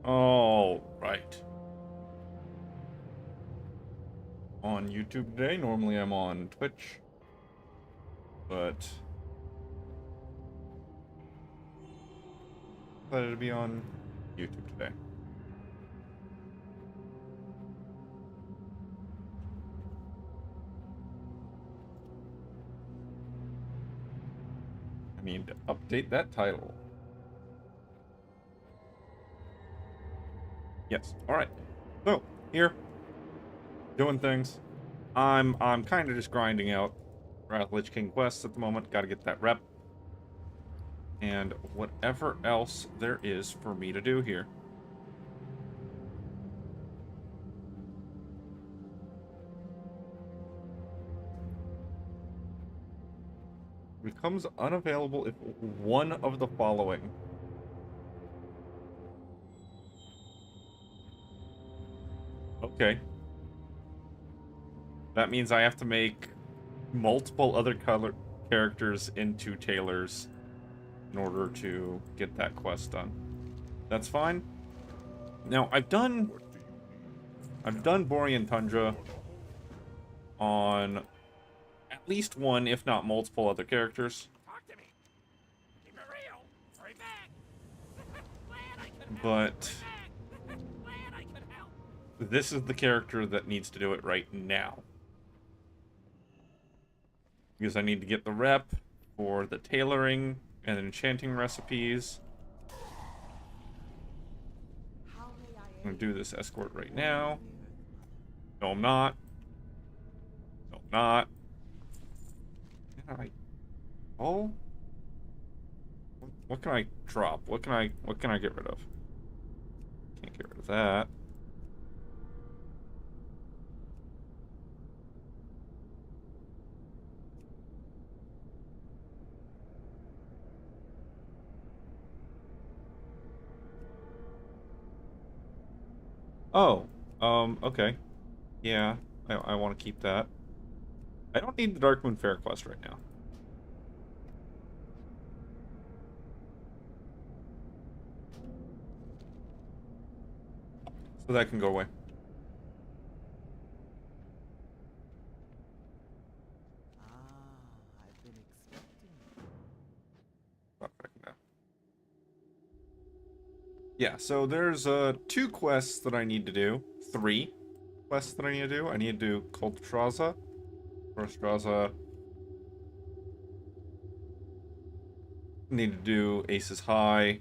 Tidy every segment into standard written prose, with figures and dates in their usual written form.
All right. On YouTube today. Normally I'm on Twitch, but decided to be on YouTube today. I need to update that title. Yes. All right. So here, doing things. I'm kind of just grinding out Wrath of Lich King quests at the moment. Got to get that rep, and whatever else there is for me to do here. Becomes unavailable if one of the following. Okay. That means I have to make multiple other color characters into tailors in order to get that quest done. That's fine. Now I've done Borean Tundra on at least one, if not multiple other characters. Talk to me. Keep it real. Hurry back. Glad I could help. But Glad I could help. this is the character that needs to do it right now. Because I need to get the rep for the tailoring and enchanting recipes. I'm gonna do this escort right now. No, I'm not. No, I'm not. Oh? What can I drop? What can I get rid of? Can't get rid of that. Oh, okay. Yeah, I want to keep that. I don't need the Darkmoon Fair quest right now. So that can go away. I've been expecting. Stop clicking that. Yeah, so there's 2 quests that I need to do. 3 quests that I need to do. I need to do Koltraza. Koltraza. Need to do Aces High.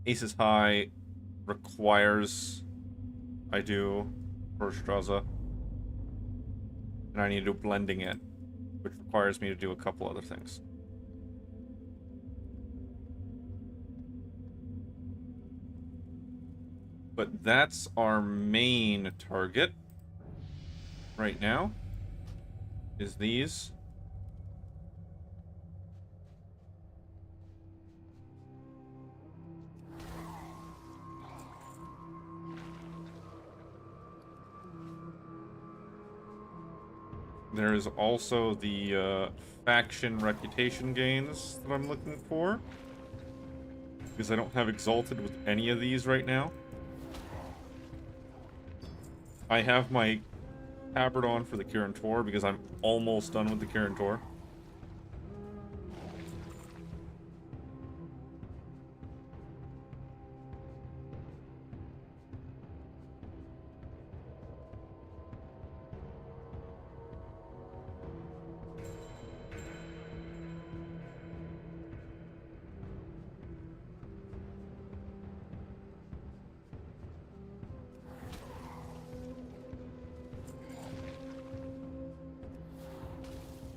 Aces High requires I do Koltraza. And I need to do Blending It, which requires me to do a couple other things. But that's our main target right now, is these. There's also the faction reputation gains that I'm looking for, because I don't have Exalted with any of these right now. I have my tabard on for the Kirin Tor because I'm almost done with the Kirin Tor.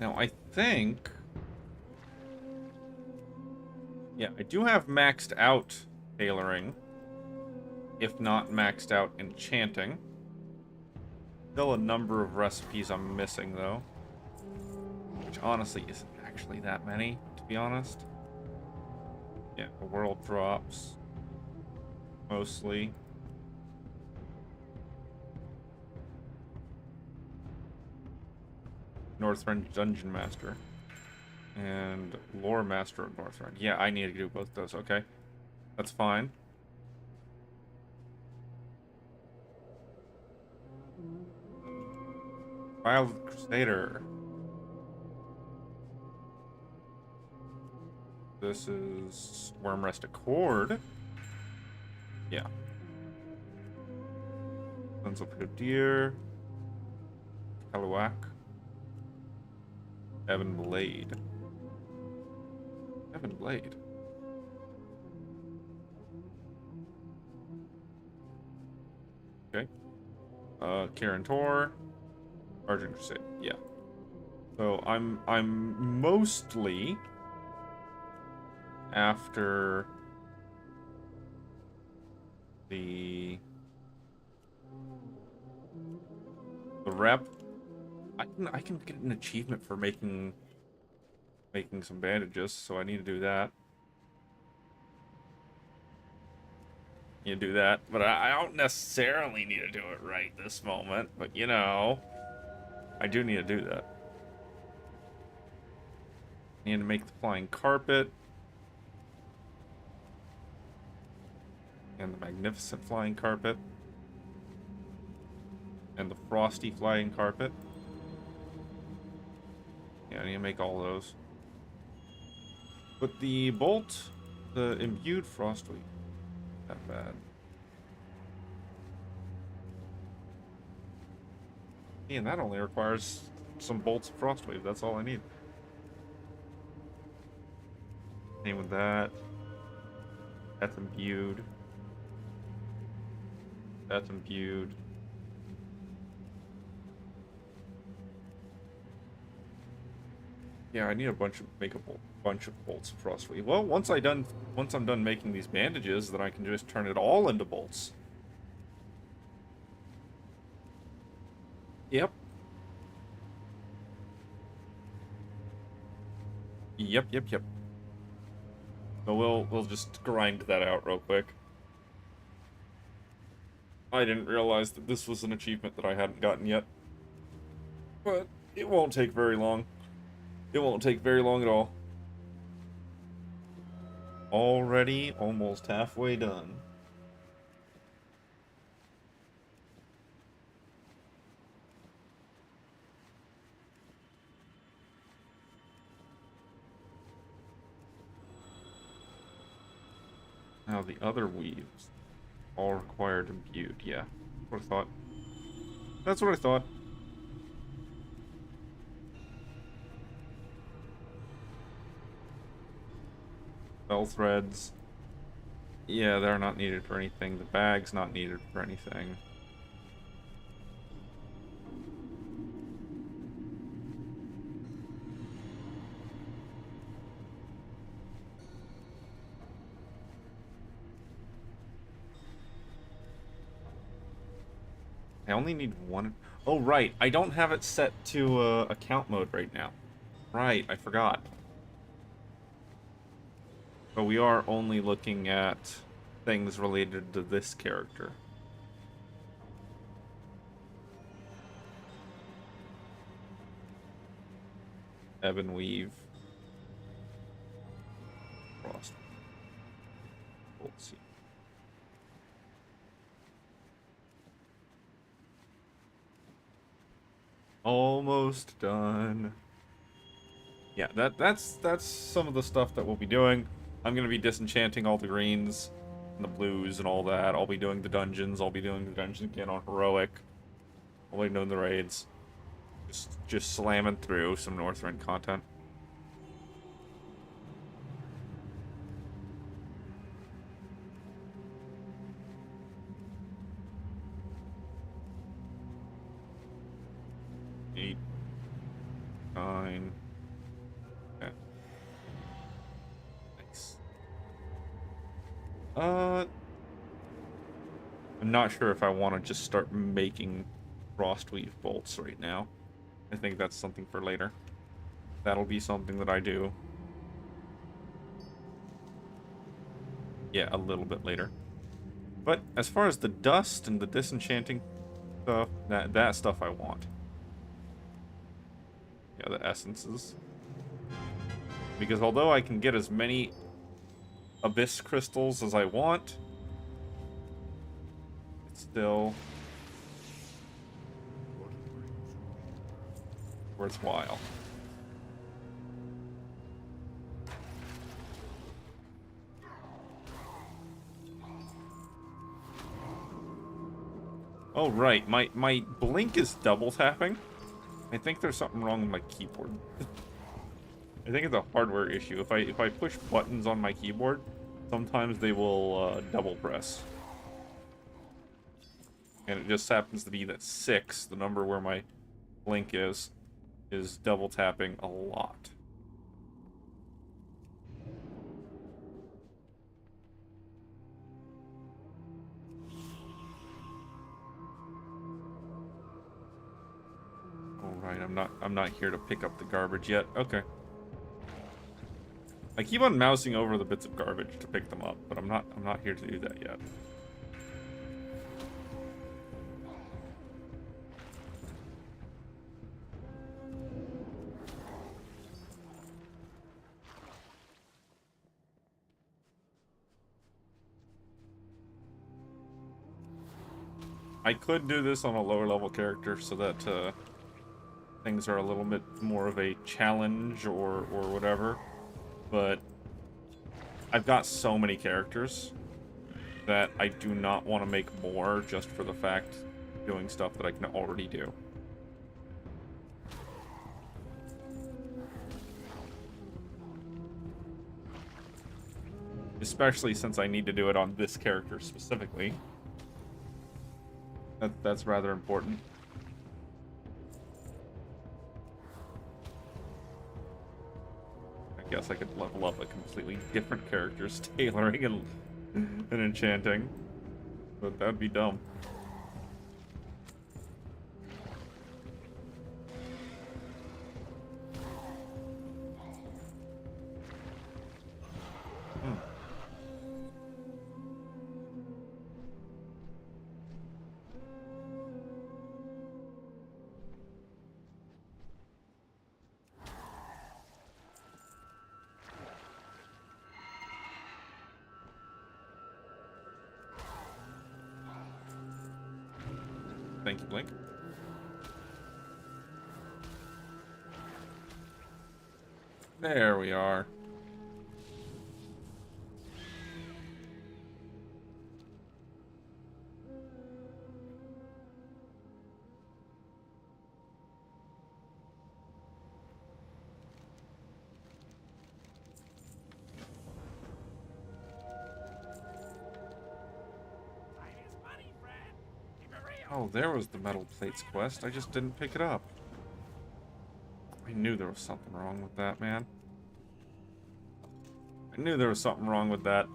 Now, I think... Yeah, I do have maxed out tailoring, if not maxed out enchanting. Still a number of recipes I'm missing, though. Which honestly isn't actually that many, to be honest. Yeah, the world drops. Mostly. Northrend Dungeon Master. And Lore Master of Northrend. Yeah, I need to do both those. Okay. That's fine. File of the Crusader. This is Wormrest Accord. Yeah. Sons of Deer. Kaluak. Evan Blade. Evan Blade. Okay. Karen Tor. Argent Crusade. Yeah. So I'm mostly after the rep. I can get an achievement for making some bandages, so I need to do that. You do that, but I don't necessarily need to do it right this moment. But you know, I do need to do that. Need to make the flying carpet and the magnificent flying carpet and the frosty flying carpet. Yeah, I need to make all those. But the bolt, the imbued frostweed, not bad. And that only requires some bolts of frostweed. That's all I need. Same with that. That's imbued. That's imbued. Yeah, I need make a bunch of bolts of frostweed. Well, once I'm done making these bandages, then I can just turn it all into bolts. Yep. Yep. So we'll just grind that out real quick. I didn't realize that this was an achievement that I hadn't gotten yet. But it won't take very long. It won't take very long at all. Already almost halfway done. Now the other weaves. All required imbued. Yeah. That's what I thought. That's what I thought. Bell threads. Yeah, they're not needed for anything. The bag's not needed for anything. I only need one. Oh, right. I don't have it set to account mode right now. Right, I forgot. But we are only looking at things related to this character. Ebon Weave. Frost. Let's see. Almost done. Yeah, that's some of the stuff that we'll be doing. I'm gonna be disenchanting all the greens and the blues and all that. I'll be doing the dungeons. I'll be doing the dungeons again on heroic. I'll be doing the raids. Just slamming through some Northrend content. Eight, 9. Okay. Nice. I'm not sure if I want to just start making Frostweave bolts right now. I think that's something for later. That'll be something that I do. Yeah, a little bit later. But as far as the dust and the disenchanting stuff, that stuff I want. Yeah, the essences. Because although I can get as many abyss crystals as I want, it's still worthwhile. Oh, right. My blink is double tapping. I think there's something wrong with my keyboard. I think it's a hardware issue. If I push buttons on my keyboard, sometimes they will double press. And it just happens to be that 6, the number where my blink is double tapping a lot. Alright, I'm not here to pick up the garbage yet. Okay. I keep on mousing over the bits of garbage to pick them up, but I'm not here to do that yet. I could do this on a lower level character so that things are a little bit more of a challenge or whatever, but I've got so many characters that I do not want to make more just for the fact doing stuff that I can already do. Especially since I need to do it on this character specifically. That's rather important. I guess I could level up a completely different character's tailoring and enchanting, but that'd be dumb. Thank you, Blink. There we are. Oh, there was the metal plates quest. I just didn't pick it up. I knew there was something wrong with that, man. I knew there was something wrong with that.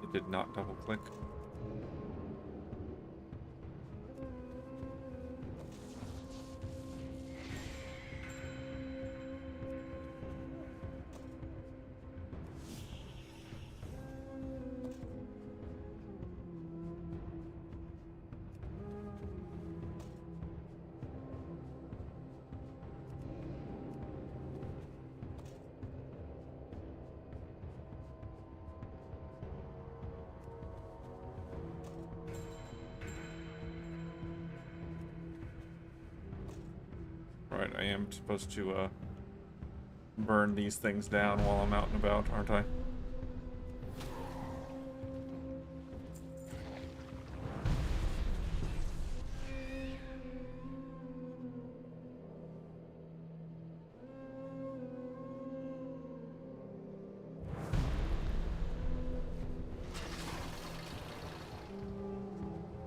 It did not double click. Right, I am supposed to burn these things down while I'm out and about, aren't I?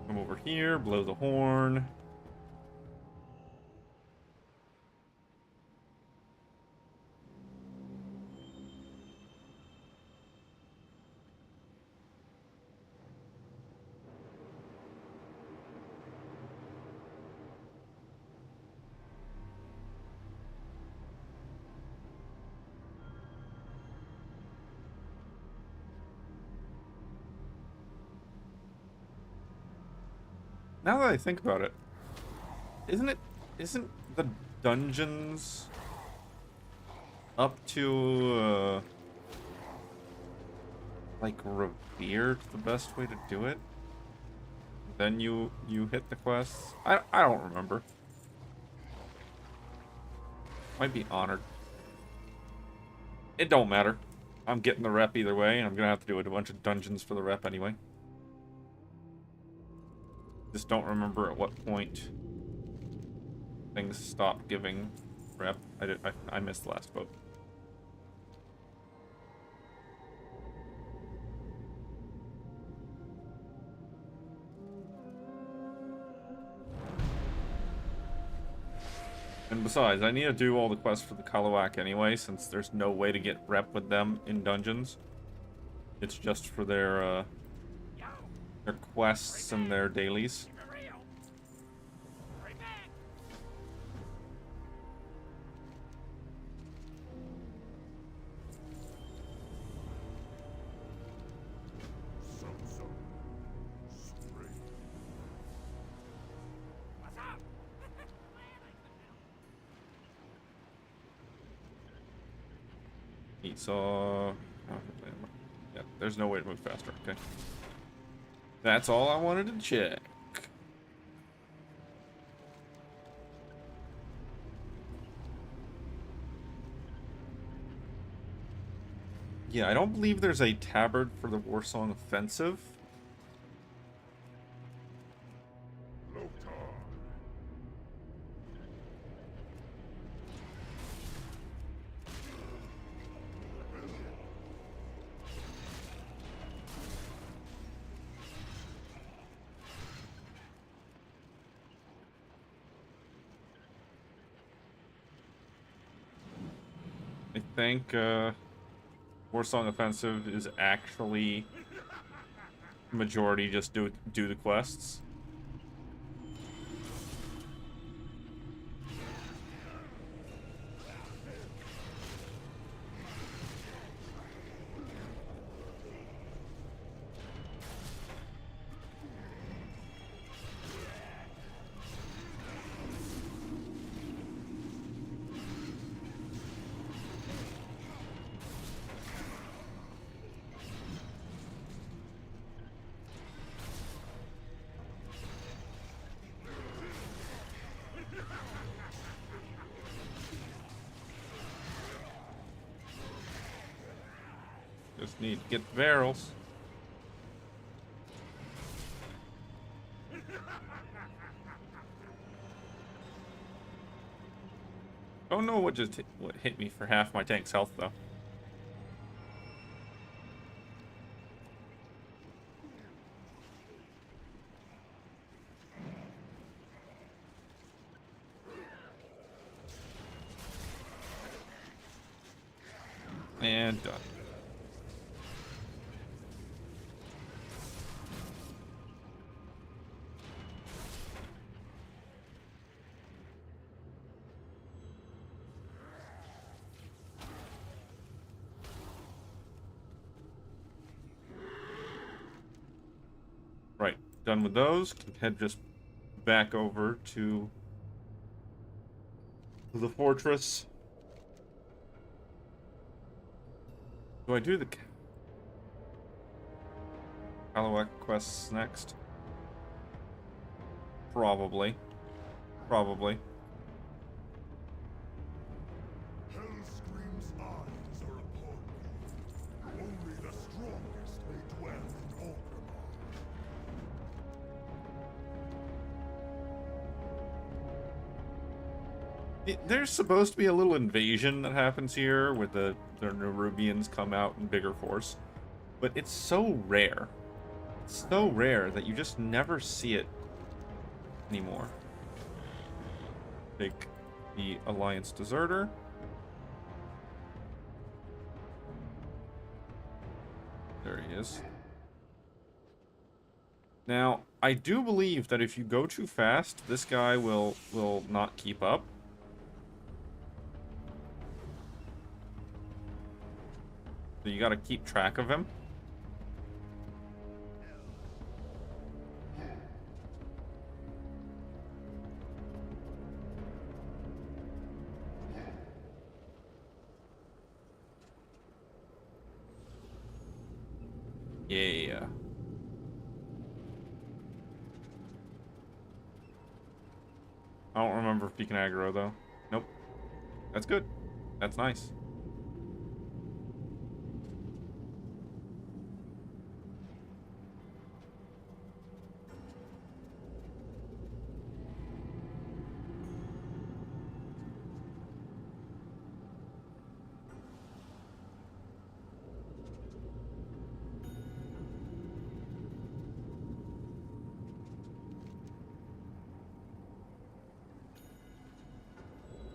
Come over here, blow the horn. Now that I think about it, isn't the dungeons up to, like, revered the best way to do it? Then you hit the quests. I don't remember. Might be honored. It don't matter. I'm getting the rep either way, and I'm gonna have to do a bunch of dungeons for the rep anyway. Just don't remember at what point things stop giving rep. I missed the last vote. And besides, I need to do all the quests for the WOTLK anyway, since there's no way to get rep with them in dungeons. It's just for their quests and their dailies. Keep it real. Right back. What's up? Glad I could help. He saw... Yeah, there's no way to move faster, okay. That's all I wanted to check. Yeah, I don't believe there's a tabard for the Warsong Offensive. I think Warsong Offensive is actually majority just do the quests. Just need to get the barrels. Don't know what just what hit me for half my tank's health though. And done. Right, done with those. Can head just back over to the fortress. Do I do the WOTLK quests next? Probably. Probably. Hellscream's eyes are upon you. Only the strongest may dwell in Orgrimmar. There's supposed to be a little invasion that happens here where the Nerubians come out in bigger force. But it's so rare. It's so rare that you just never see it anymore. Take the Alliance Deserter. There he is. Now, I do believe that if you go too fast, this guy will not keep up. So you gotta keep track of him. Yeah. I don't remember if he can aggro, though. Nope. That's good. That's nice.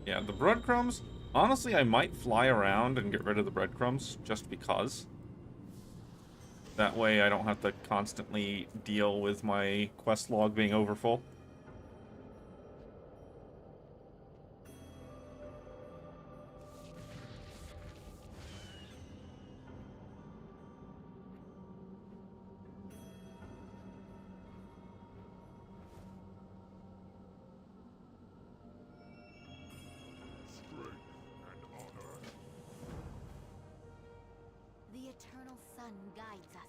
Yeah, the breadcrumbs, honestly, I might fly around and get rid of the breadcrumbs just because. That way I don't have to constantly deal with my quest log being overfull. Strength and honor. The eternal sun guides us.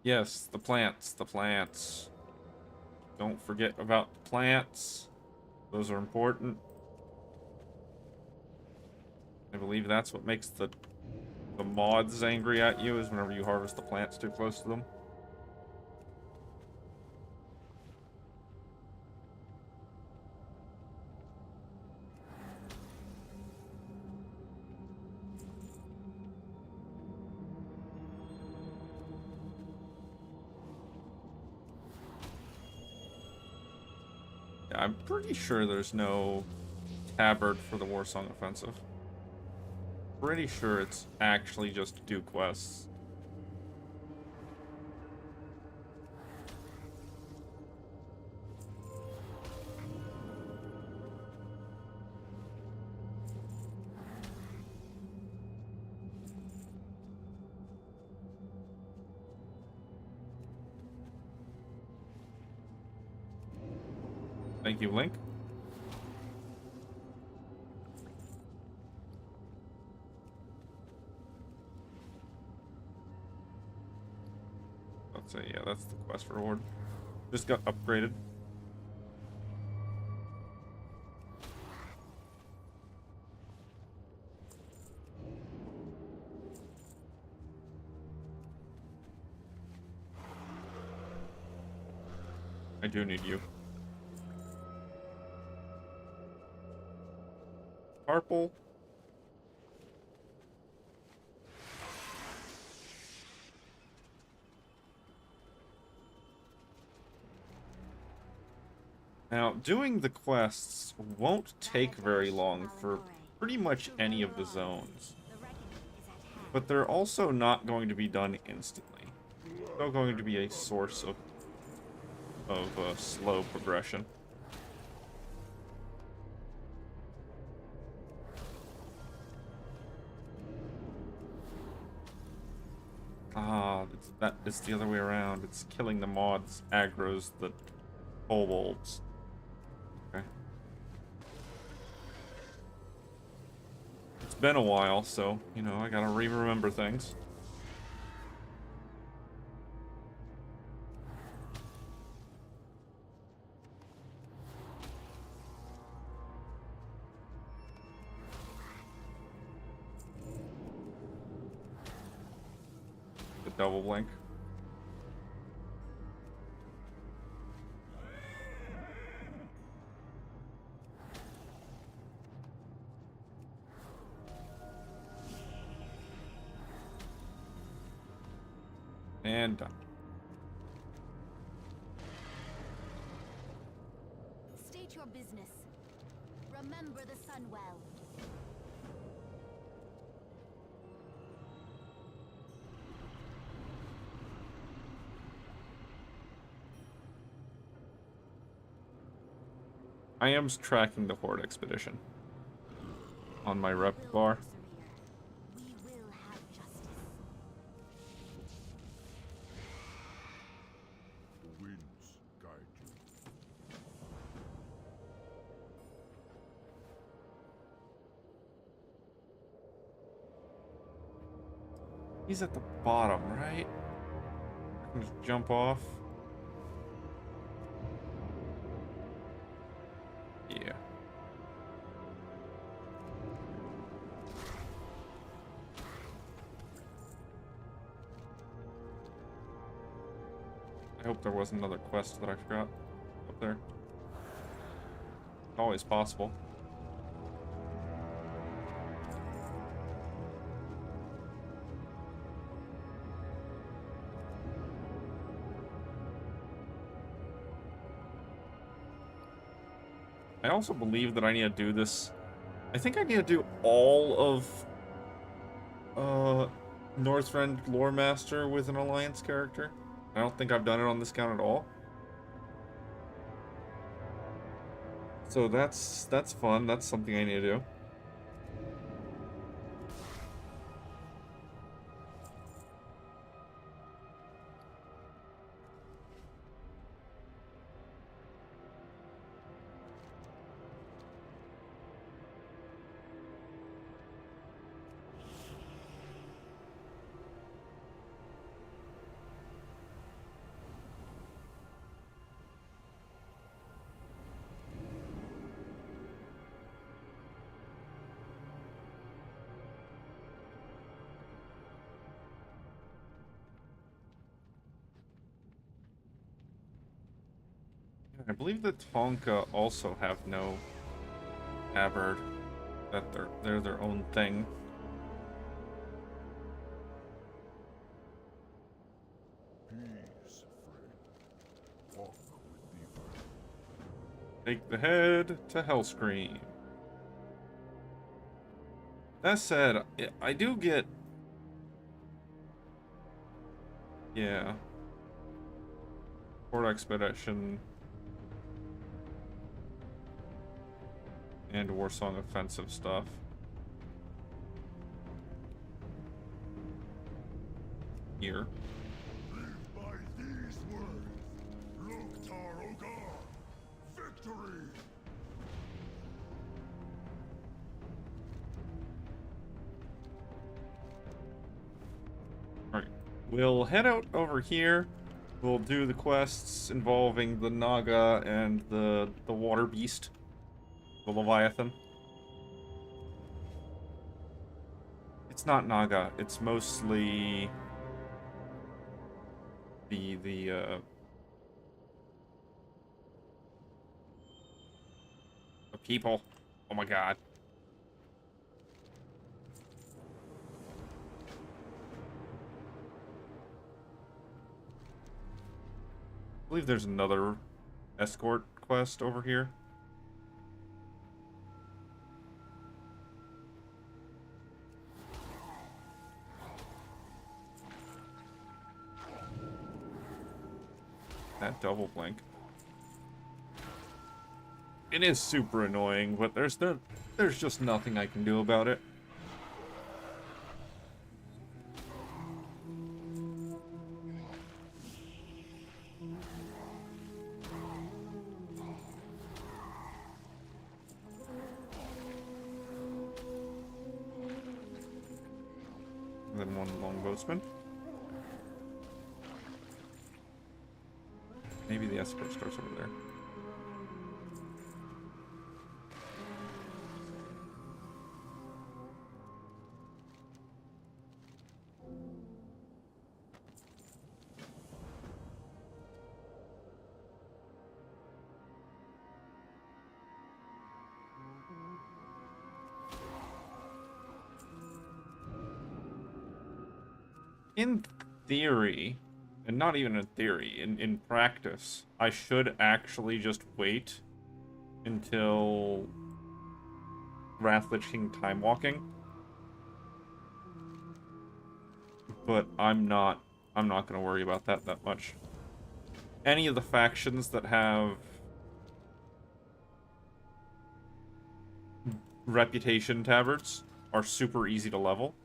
Yes, the plants, the plants. Don't forget about the plants. Those are important. I believe that's what makes the mods angry at you, is whenever you harvest the plants too close to them. Yeah, I'm pretty sure there's no tabard for the Warsong Offensive. Pretty sure it's actually just do quests. Thank you, Link. Let's say, yeah, that's the quest reward. Just got upgraded. I do need you. Purple. Now, doing the quests won't take very long for pretty much any of the zones. But they're also not going to be done instantly. They're going to be a source of slow progression. Ah, it's the other way around. It's killing the mods, aggro's the kobolds. Okay. It's been a while, so, you know, I gotta remember things. The double blink. And done. State your business. Remember the sun well. I am tracking the Horde expedition on my rep bar. We will have justice. He's at the bottom, right? I can just jump off. Yeah. I hope there wasn't another quest that I forgot up there. Always possible. I also believe that I need to do this. I think I need to do all of Northrend Lore Master with an Alliance character. I don't think I've done it on this count at all. So that's fun. That's something I need to do. I believe the Tonka also have no tabard. That they're their own thing. Peace, friend. Walk with the earth. Take the head to Hellscream. That said, I do get... Yeah. Port Expedition. And Warsong offensive stuff. Here. Live by these words. Loktar Ogar. Victory! Alright. We'll head out over here. We'll do the quests involving the Naga and the water beast. The Leviathan. It's not Naga. It's mostly the people. Oh my god. I believe there's another escort quest over here. That double blink. It is super annoying, but there's just nothing I can do about it. And then one longbow. Maybe the escort starts over there. In theory, and not even in theory, in practice, I should actually just wait until Wrathlich King time walking. But I'm not gonna worry about that much. Any of the factions that have reputation tabards are super easy to level.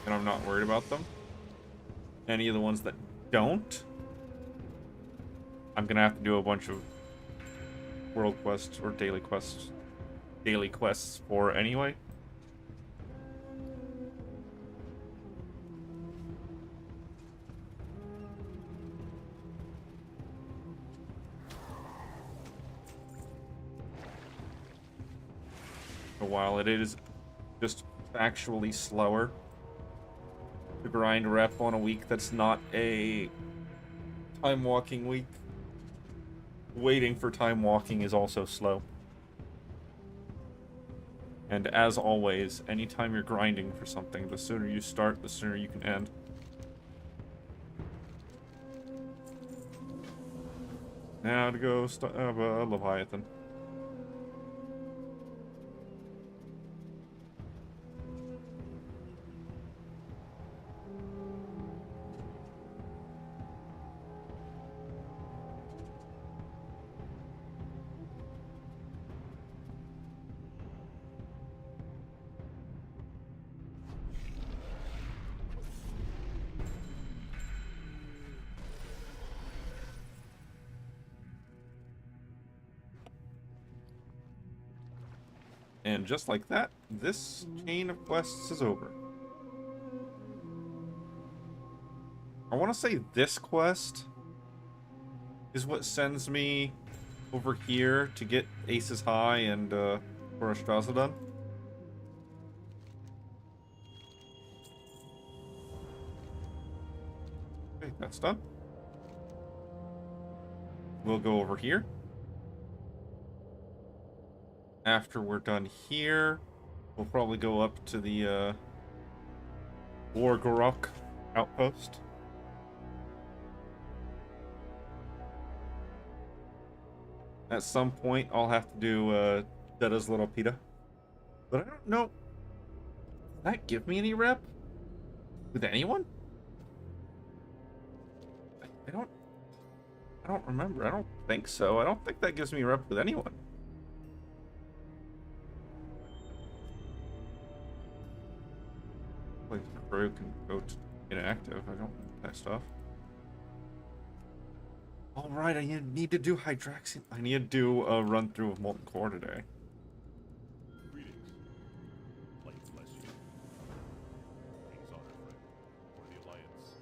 And I'm not worried about them. Any of the ones that don't, I'm gonna have to do a bunch of world quests or daily quests for anyway. While it is just factually slower to grind rep on a week that's not a time walking week, waiting for time walking is also slow. And as always, anytime you're grinding for something, the sooner you start, the sooner you can end. Now to go Leviathan. And just like that, this chain of quests is over. I want to say this quest is what sends me over here to get Aces High and Straza done. Okay, that's done. We'll go over here. After we're done here, we'll probably go up to the Wargorok outpost. At some point, I'll have to do Deda's Little Pita. But I don't know. Did that give me any rep? With anyone? I don't remember. I don't think so. I don't think that gives me rep with anyone. Like the crew can go to inactive. I don't want that stuff. All right, I need to do Hydraxian. I need to do a run through of Molten Core today. Greetings. Light bless you. King's honor, friend. For the Alliance.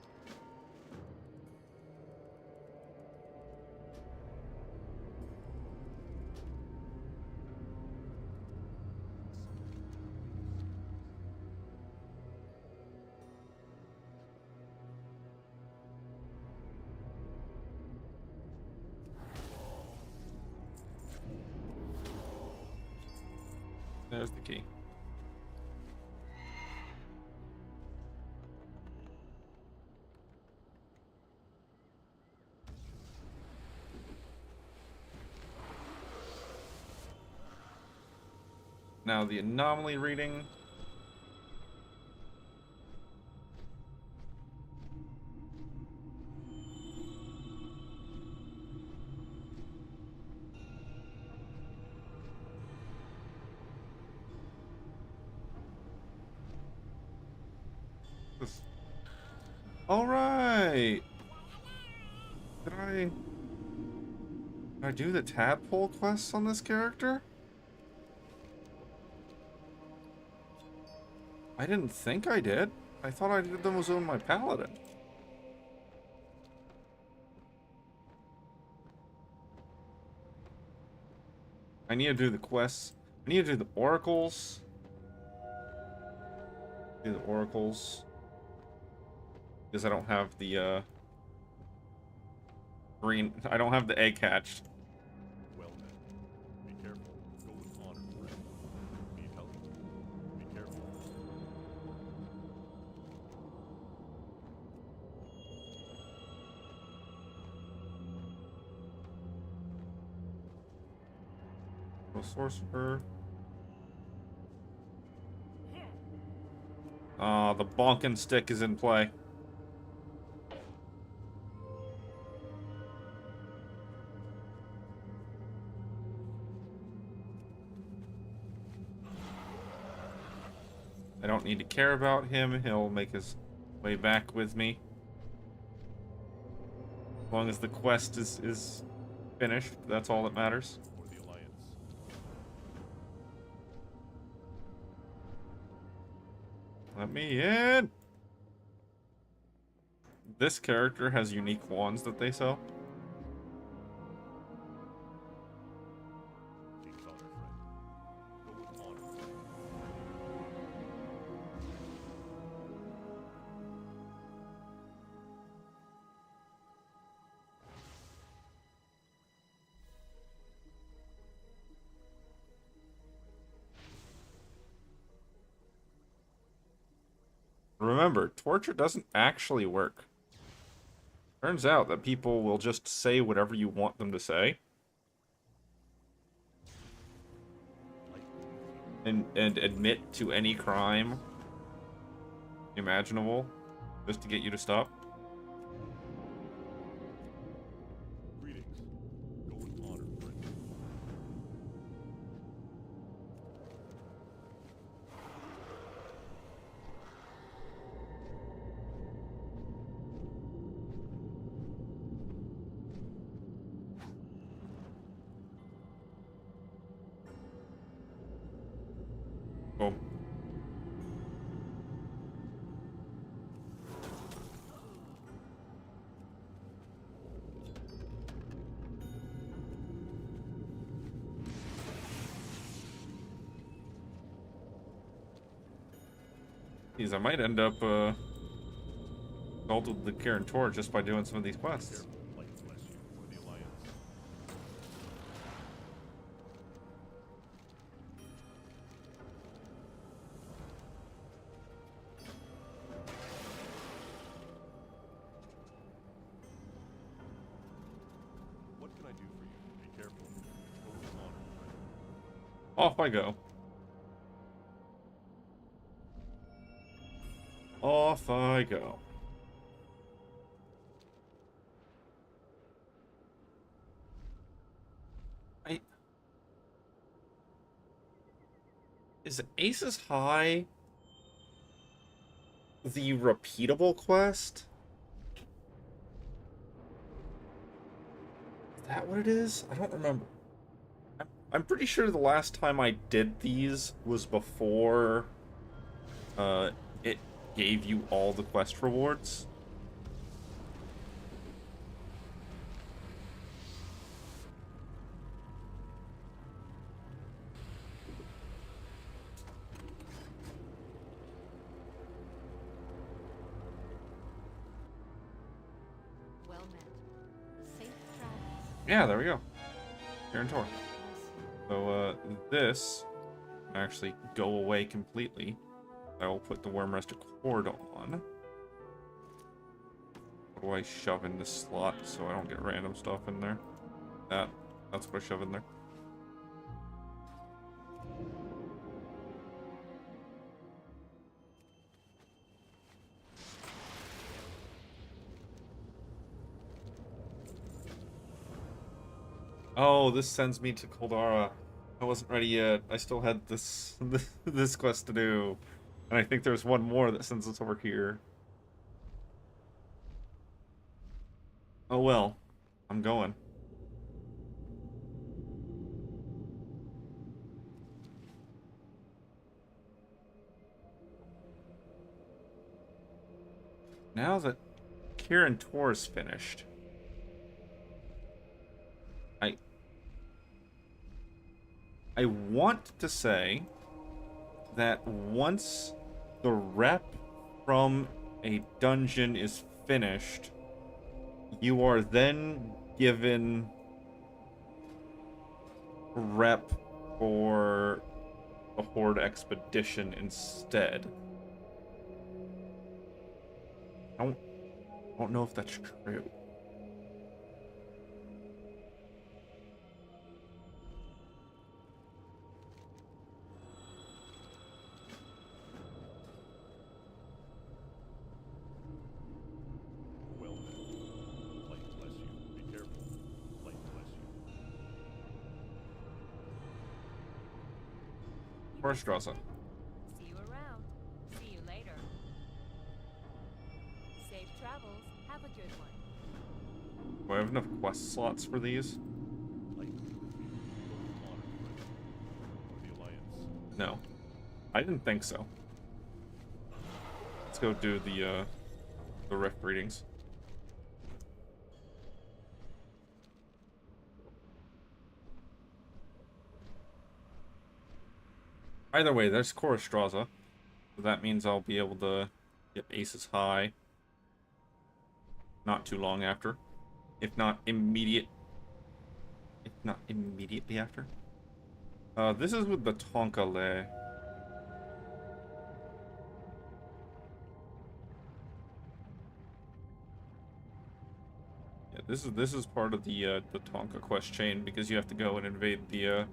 There's the key. Now the anomaly reading. All right. Did I do the tadpole quests on this character? I didn't think I did. I thought I did them on my paladin. I need to do the quests. I need to do the oracles. Do the oracles. Because I don't have the green. I don't have the egg hatched. Well then, be careful. Go with honor, friend. Need help? Be careful. No sorcerer. The bonkin' stick is in play. I don't need to care about him. He'll make his way back with me. As long as the quest is finished. That's all that matters. For the Alliance. Let me in. This character has unique wands that they sell. King's honor, friend. Go with honor. Remember, torture doesn't actually work. Turns out that people will just say whatever you want them to say. And admit to any crime imaginable just to get you to stop. Greetings. Go with honor, friend. Boom. Geez, I might end up involved with the Karen Tor just by doing some of these quests. Careful, light bless you. For the Alliance. What can I do for you? Be careful. Go with honor, friend. Off I go. Off I go. Is Aces High the repeatable quest? Is that what it is? I don't remember. I'm pretty sure the last time I did these was before it gave you all the quest rewards. Well met. Safe travels. Yeah, there we go. Karen Tor. So, this can actually go away completely. I will put the Worm-Rest Accord on. What do I shove in this slot so I don't get random stuff in there? That's what I shove in there. Oh, this sends me to Koldara. I wasn't ready yet. I still had this this quest to do. And I think there's one more that sends us over here. Oh well. I'm going. Now that Kieran Tor's finished, I want to say that once the rep from a dungeon is finished, you are then given rep for a Horde expedition instead. I don't know if that's true. Well met. Light bless you. Be careful. Light bless you. First Rosa. See you around. See you later. Safe travels. Have a good one. Do I have enough quest slots for these? No. I didn't think so. Let's go do the rift readings. Either way, there's Korastraza. So that means I'll be able to get aces high not too long after. If not immediately after. This is with the WOTLK. Yeah, this is part of the Tonka quest chain because you have to go and invade the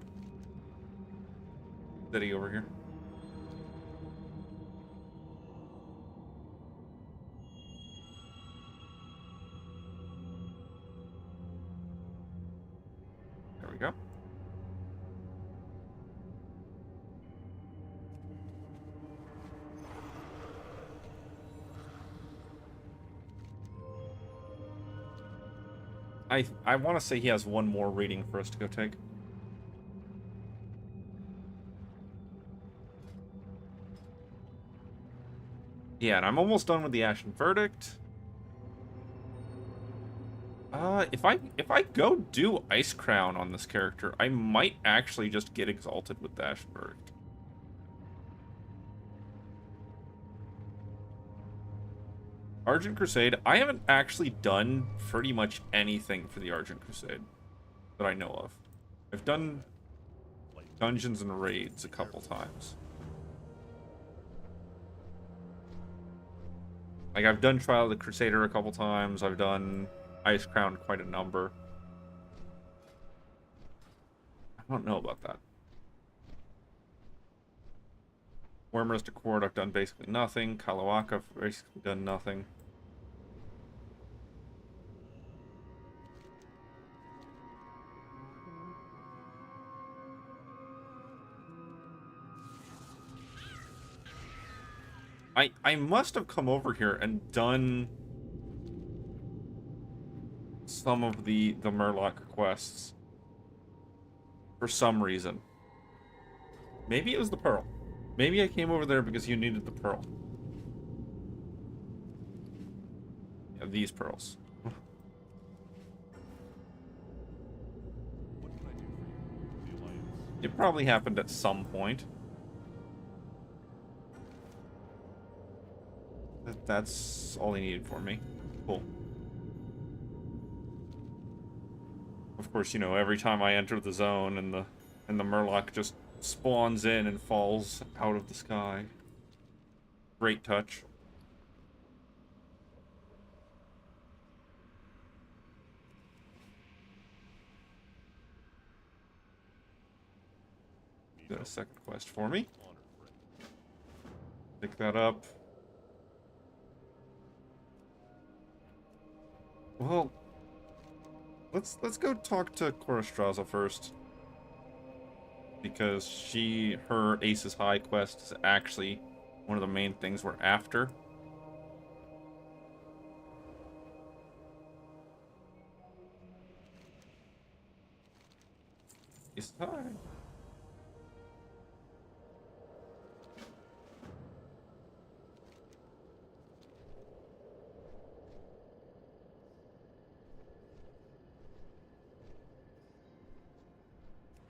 city over here. There we go. I want to say he has one more reading for us to go take. Yeah, and I'm almost done with the Ashen Verdict. If I go do Ice Crown on this character, I might actually just get exalted with the Ashen Verdict. Argent Crusade, I haven't actually done pretty much anything for the Argent Crusade that I know of. I've done dungeons and raids a couple times. Like, I've done Trial of the Crusader a couple times. I've done Ice Crown quite a number. I don't know about that. Wormrest Court, I've done basically nothing. Kalawaka, I've basically done nothing. I must have come over here and done some of the Murloc quests for some reason. Maybe it was the Pearl. Maybe I came over there because you needed the Pearl. Yeah, these pearls. What can I do for you? The Alliance. It probably happened at some point. That's all he needed for me. Cool. Of course, you know, every time I enter the zone and the Murloc just spawns in and falls out of the sky. Great touch. Got a second quest for me. Honor, friend. Pick that up. Well, let's go talk to Korastraza first. Because her Aces High quest is actually one of the main things we're after. Aces High.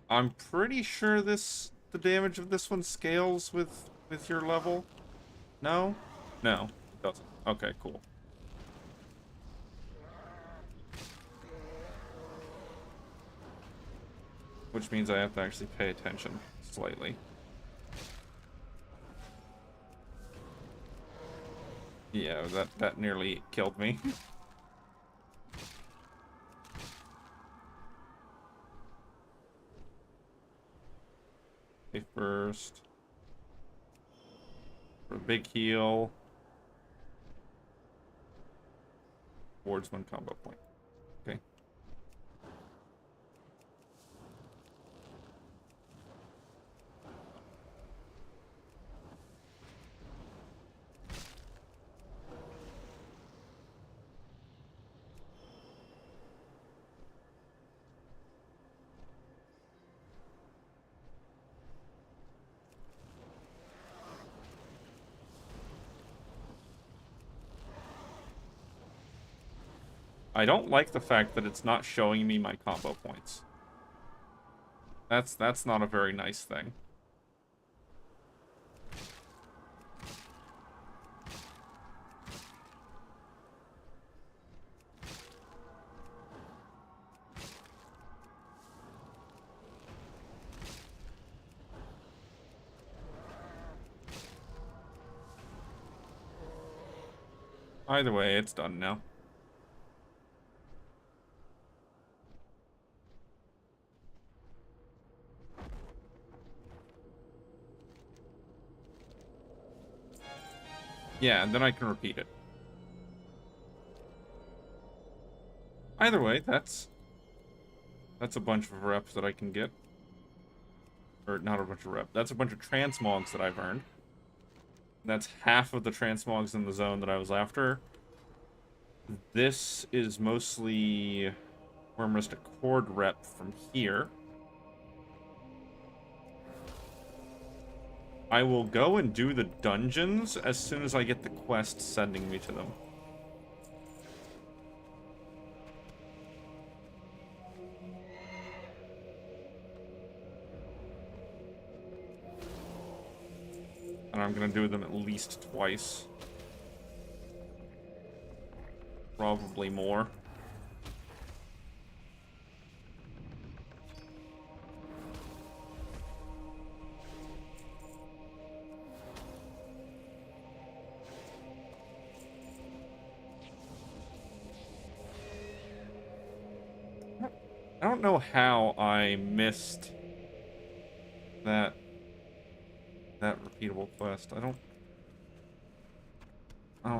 I'm pretty sure the damage of this one scales with your level. No? No, it doesn't. Okay, cool. Which means I have to actually pay attention slightly. Yeah, that nearly killed me. Okay, first. For a big heal. Towards one combo point. Okay. I don't like the fact that it's not showing me my combo points. That's not a very nice thing. Either way, it's done now. Yeah, and then I can repeat it. Either way, that's a bunch of reps that I can get. Or not a bunch of reps. That's a bunch of transmogs that I've earned. That's half of the transmogs in the zone that I was after. This is mostly Wormrest Accord rep from here. I will go and do the dungeons as soon as I get the quest sending me to them. And I'm gonna do them at least twice. Probably more. I don't know how I missed that repeatable quest. I don't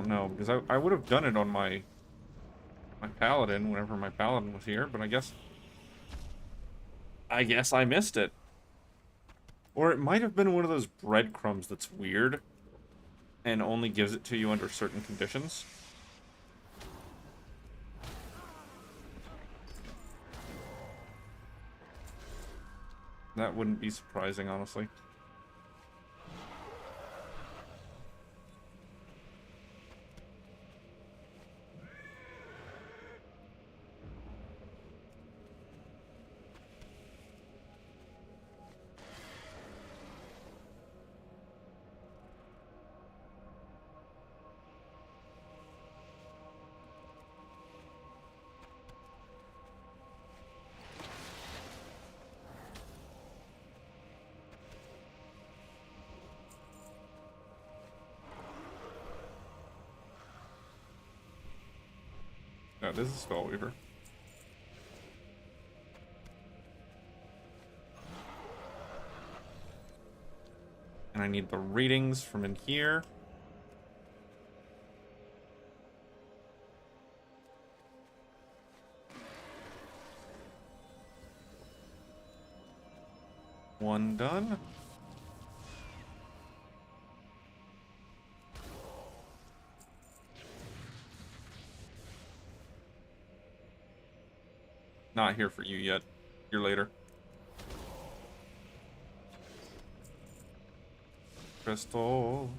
know, because I would have done it on my paladin whenever my paladin was here, but I guess I missed it. Or it might have been one of those breadcrumbs that's weird and only gives it to you under certain conditions. That wouldn't be surprising, honestly. That is a Spellweaver. And I need the readings from in here. One done. Not here for you yet. Here later. Crystal.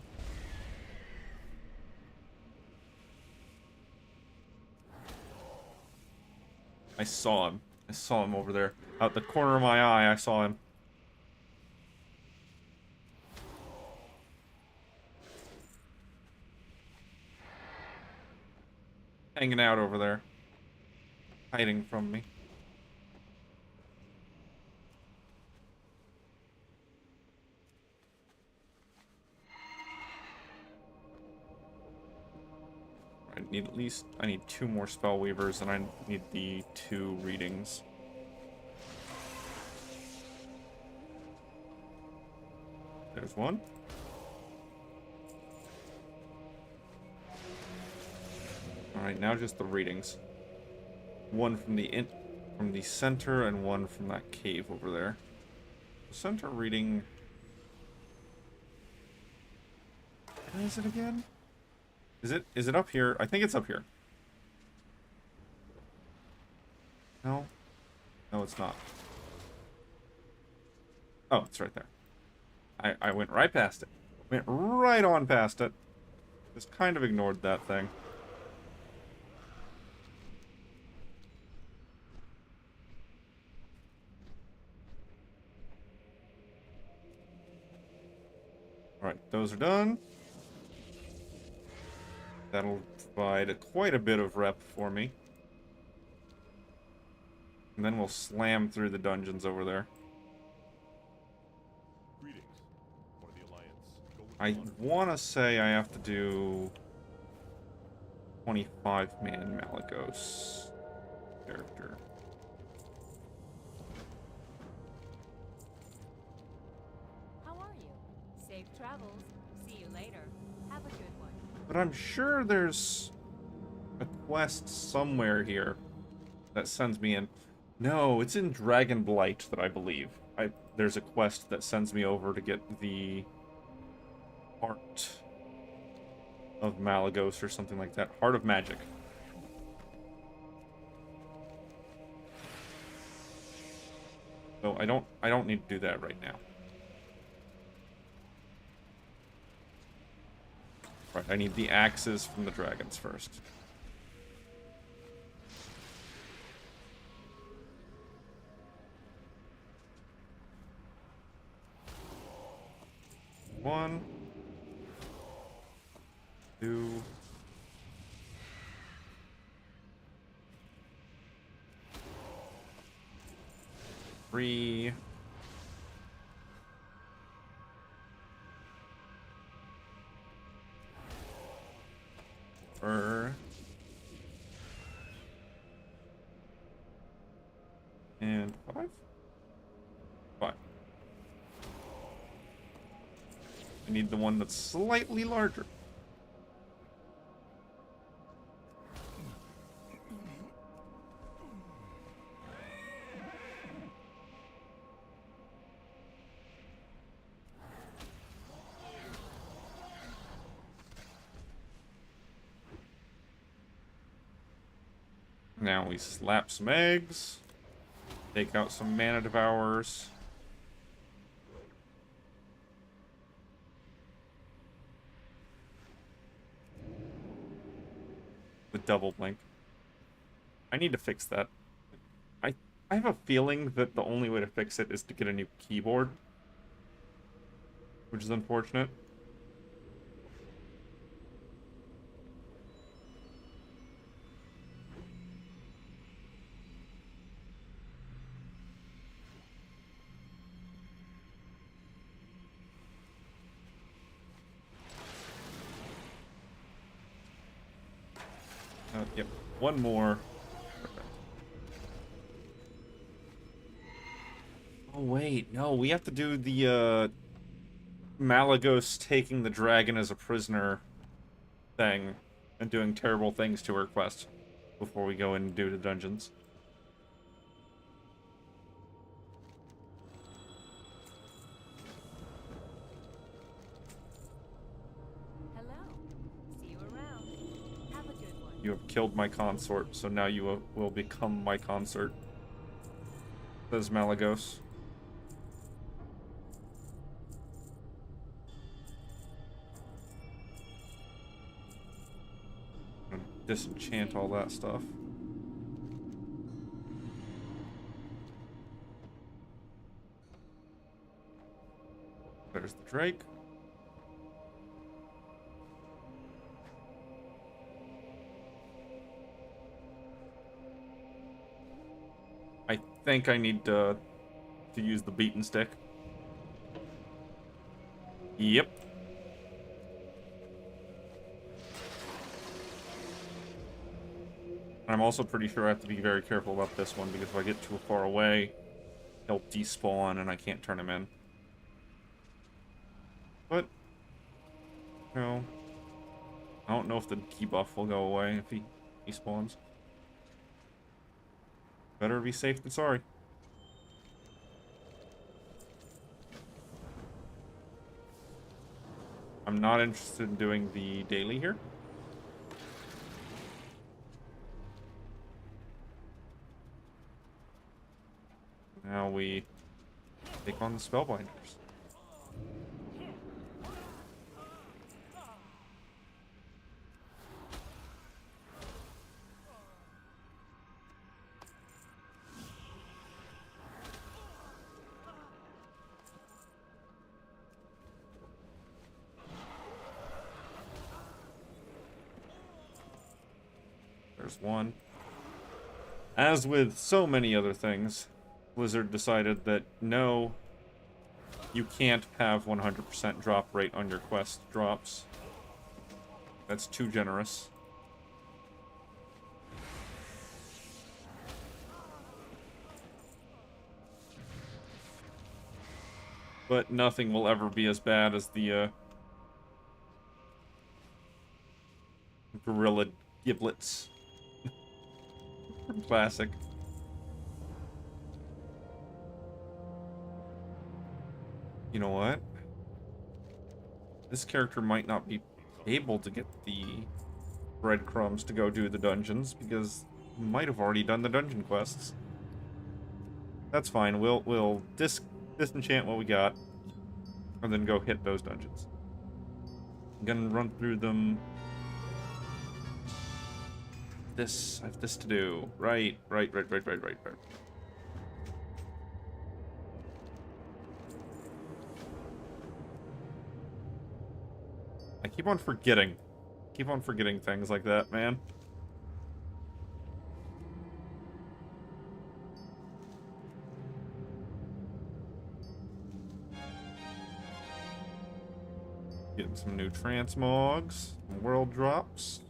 I saw him. I saw him over there. Out the corner of my eye, I saw him. Hanging out over there. Hiding from me. I need 2 more Spellweavers, and I need the 2 readings. There's one. Alright, now just the readings. One from the center and one from that cave over there. The center reading... Where is it again? Is it up here? I think it's up here. No. No, it's not. Oh, it's right there. I went right past it. Went right on past it. Just kind of ignored that thing. Alright, those are done. That'll provide quite a bit of rep for me. And then we'll slam through the dungeons over there. Greetings. One of the Alliance. Go with I honor. want to say I have to do 25-man Malagos character. How are you? Safe travels. See you later. Have a good one. But I'm sure there's a quest somewhere here that sends me in. No, it's in Dragon Blight that I believe. There's a quest that sends me over to get the Heart of Malagos or something like that. Heart of Magic. So I don't need to do that right now. Right, I need the axes from the dragons first. One, two, three, four, and five. Five. I need the one that's slightly larger. Now we slap some eggs, take out some mana devourers. The double blink. I need to fix that. I have a feeling that the only way to fix it is to get a new keyboard, which is unfortunate. Yep, one more. Oh wait, no, we have to do the Malagos taking the dragon as a prisoner thing and doing terrible things to her quest before we go in and do the dungeons. Hello. See you around. Have a good one. You have killed my consort, so now you will become my consort, says Malagos. I'm gonna disenchant all that stuff. There's the Drake. I think I need to use the beaten stick. Yep. I'm also pretty sure I have to be very careful about this one, because if I get too far away, he'll despawn and I can't turn him in. But, no. I don't know if the debuff will go away if he spawns. Better be safe than sorry. I'm not interested in doing the daily here. Now we take on the Spellbinders. There's one. As with so many other things, Blizzard decided that no, you can't have 100% drop rate on your quest drops. That's too generous. But nothing will ever be as bad as the gorilla giblets. Classic. You know what? This character might not be able to get the breadcrumbs to go do the dungeons because he might have already done the dungeon quests. That's fine. We'll disenchant what we got and then go hit those dungeons. I'm gonna run through them. I have this to do. Right. I keep on forgetting. Keep on forgetting things like that, man. Getting some new transmogs, some world drops.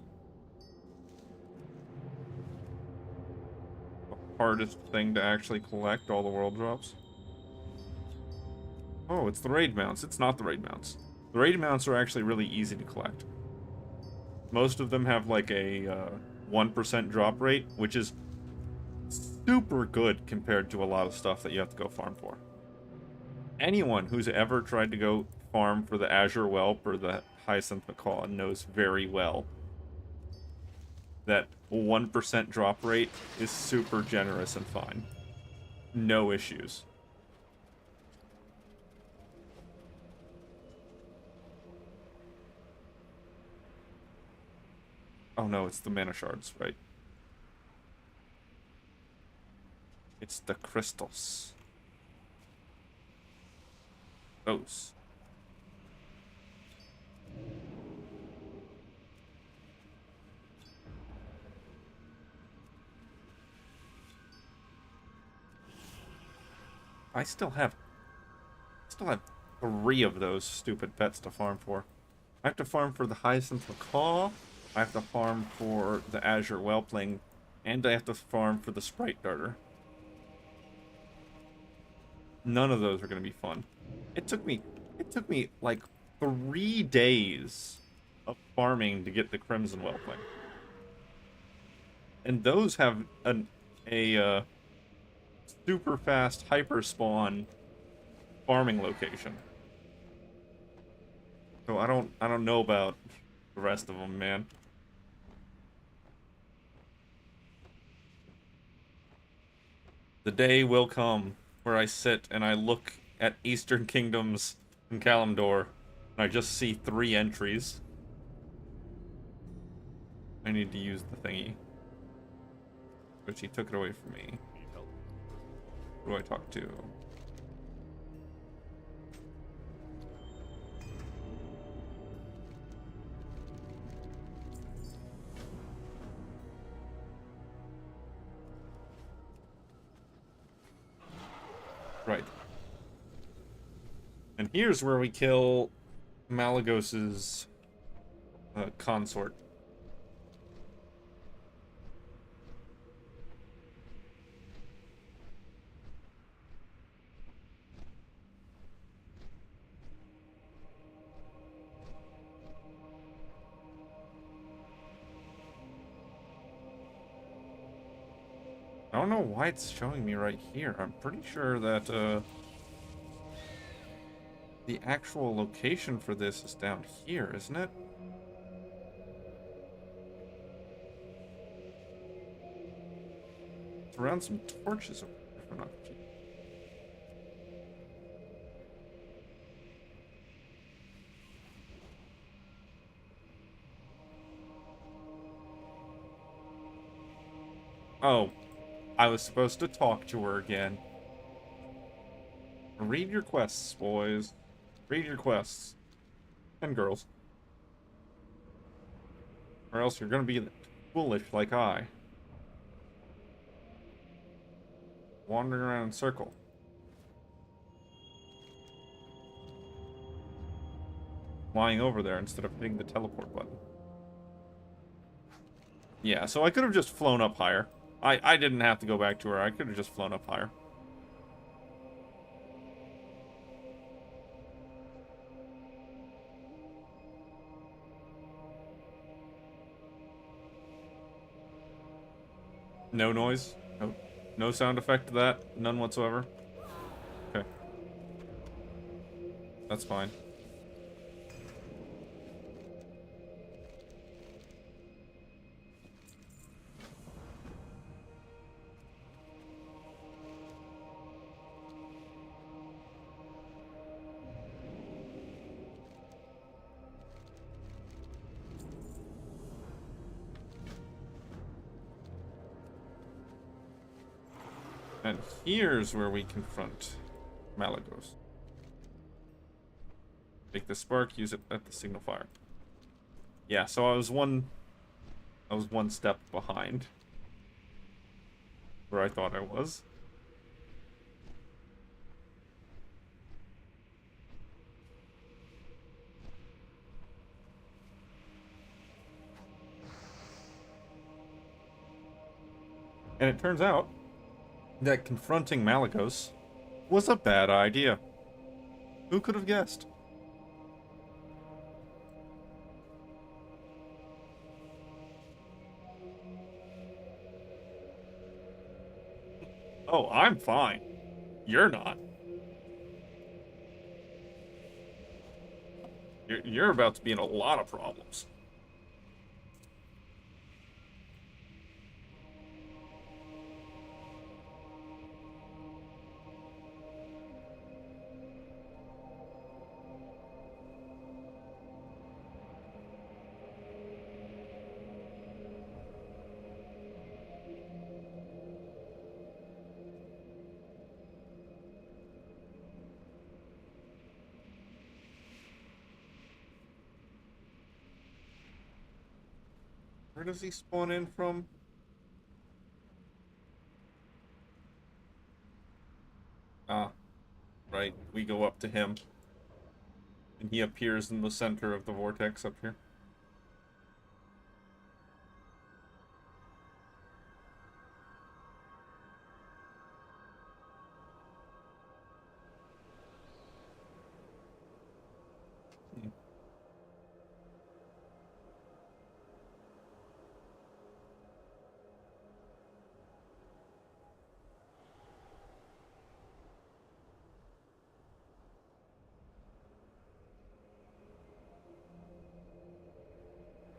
The hardest thing to actually collect all the world drops. Oh, it's the raid mounts. It's not the raid mounts. The raid mounts are actually really easy to collect. Most of them have like a 1% drop rate, which is super good compared to a lot of stuff that you have to go farm for. Anyone who's ever tried to go farm for the Azure Whelp or the Hyacinth Macaw knows very well that 1% drop rate is super generous and fine. No issues. Oh no, it's the mana shards, right? It's the crystals. Those. I still have 3 of those stupid pets to farm for. I have to farm for the Hyacinth Macaw, I have to farm for the Azure Whelpling, and I have to farm for the Sprite Darter. None of those are going to be fun. It took me like 3 days of farming to get the Crimson Whelpling. And those have a super fast hyper spawn farming location. So I don't know about the rest of them, man. The day will come where I sit and I look at Eastern Kingdoms and Kalimdor, and I just see 3 entries. I need to use the thingy. But she took it away from me. Need help? Who do I talk to? Right. And here's where we kill Malagos's consort. I don't know why it's showing me right here. I'm pretty sure that the actual location for this is down here, isn't it? It's around some torches, if I'm not confused. Oh, I was supposed to talk to her again. Read your quests, boys. Read your quests. And girls. Or else you're gonna be Foolish like I. Wandering around in a circle. Flying over there instead of hitting the teleport button. Yeah, so I could have just flown up higher. I didn't have to go back to her. I could have just flown up higher. No noise? No sound effect to that? None whatsoever? Okay. That's fine. And here's where we confront Malagos. Take the spark, use it at the signal fire. Yeah, so I was one step behind where I thought I was. And it turns out that confronting Malagos was a bad idea. Who could have guessed? Oh, I'm fine. You're not. You're about to be in a lot of problems. Where does he spawn in from? Ah, right. We go up to him. And he appears in the center of the vortex up here.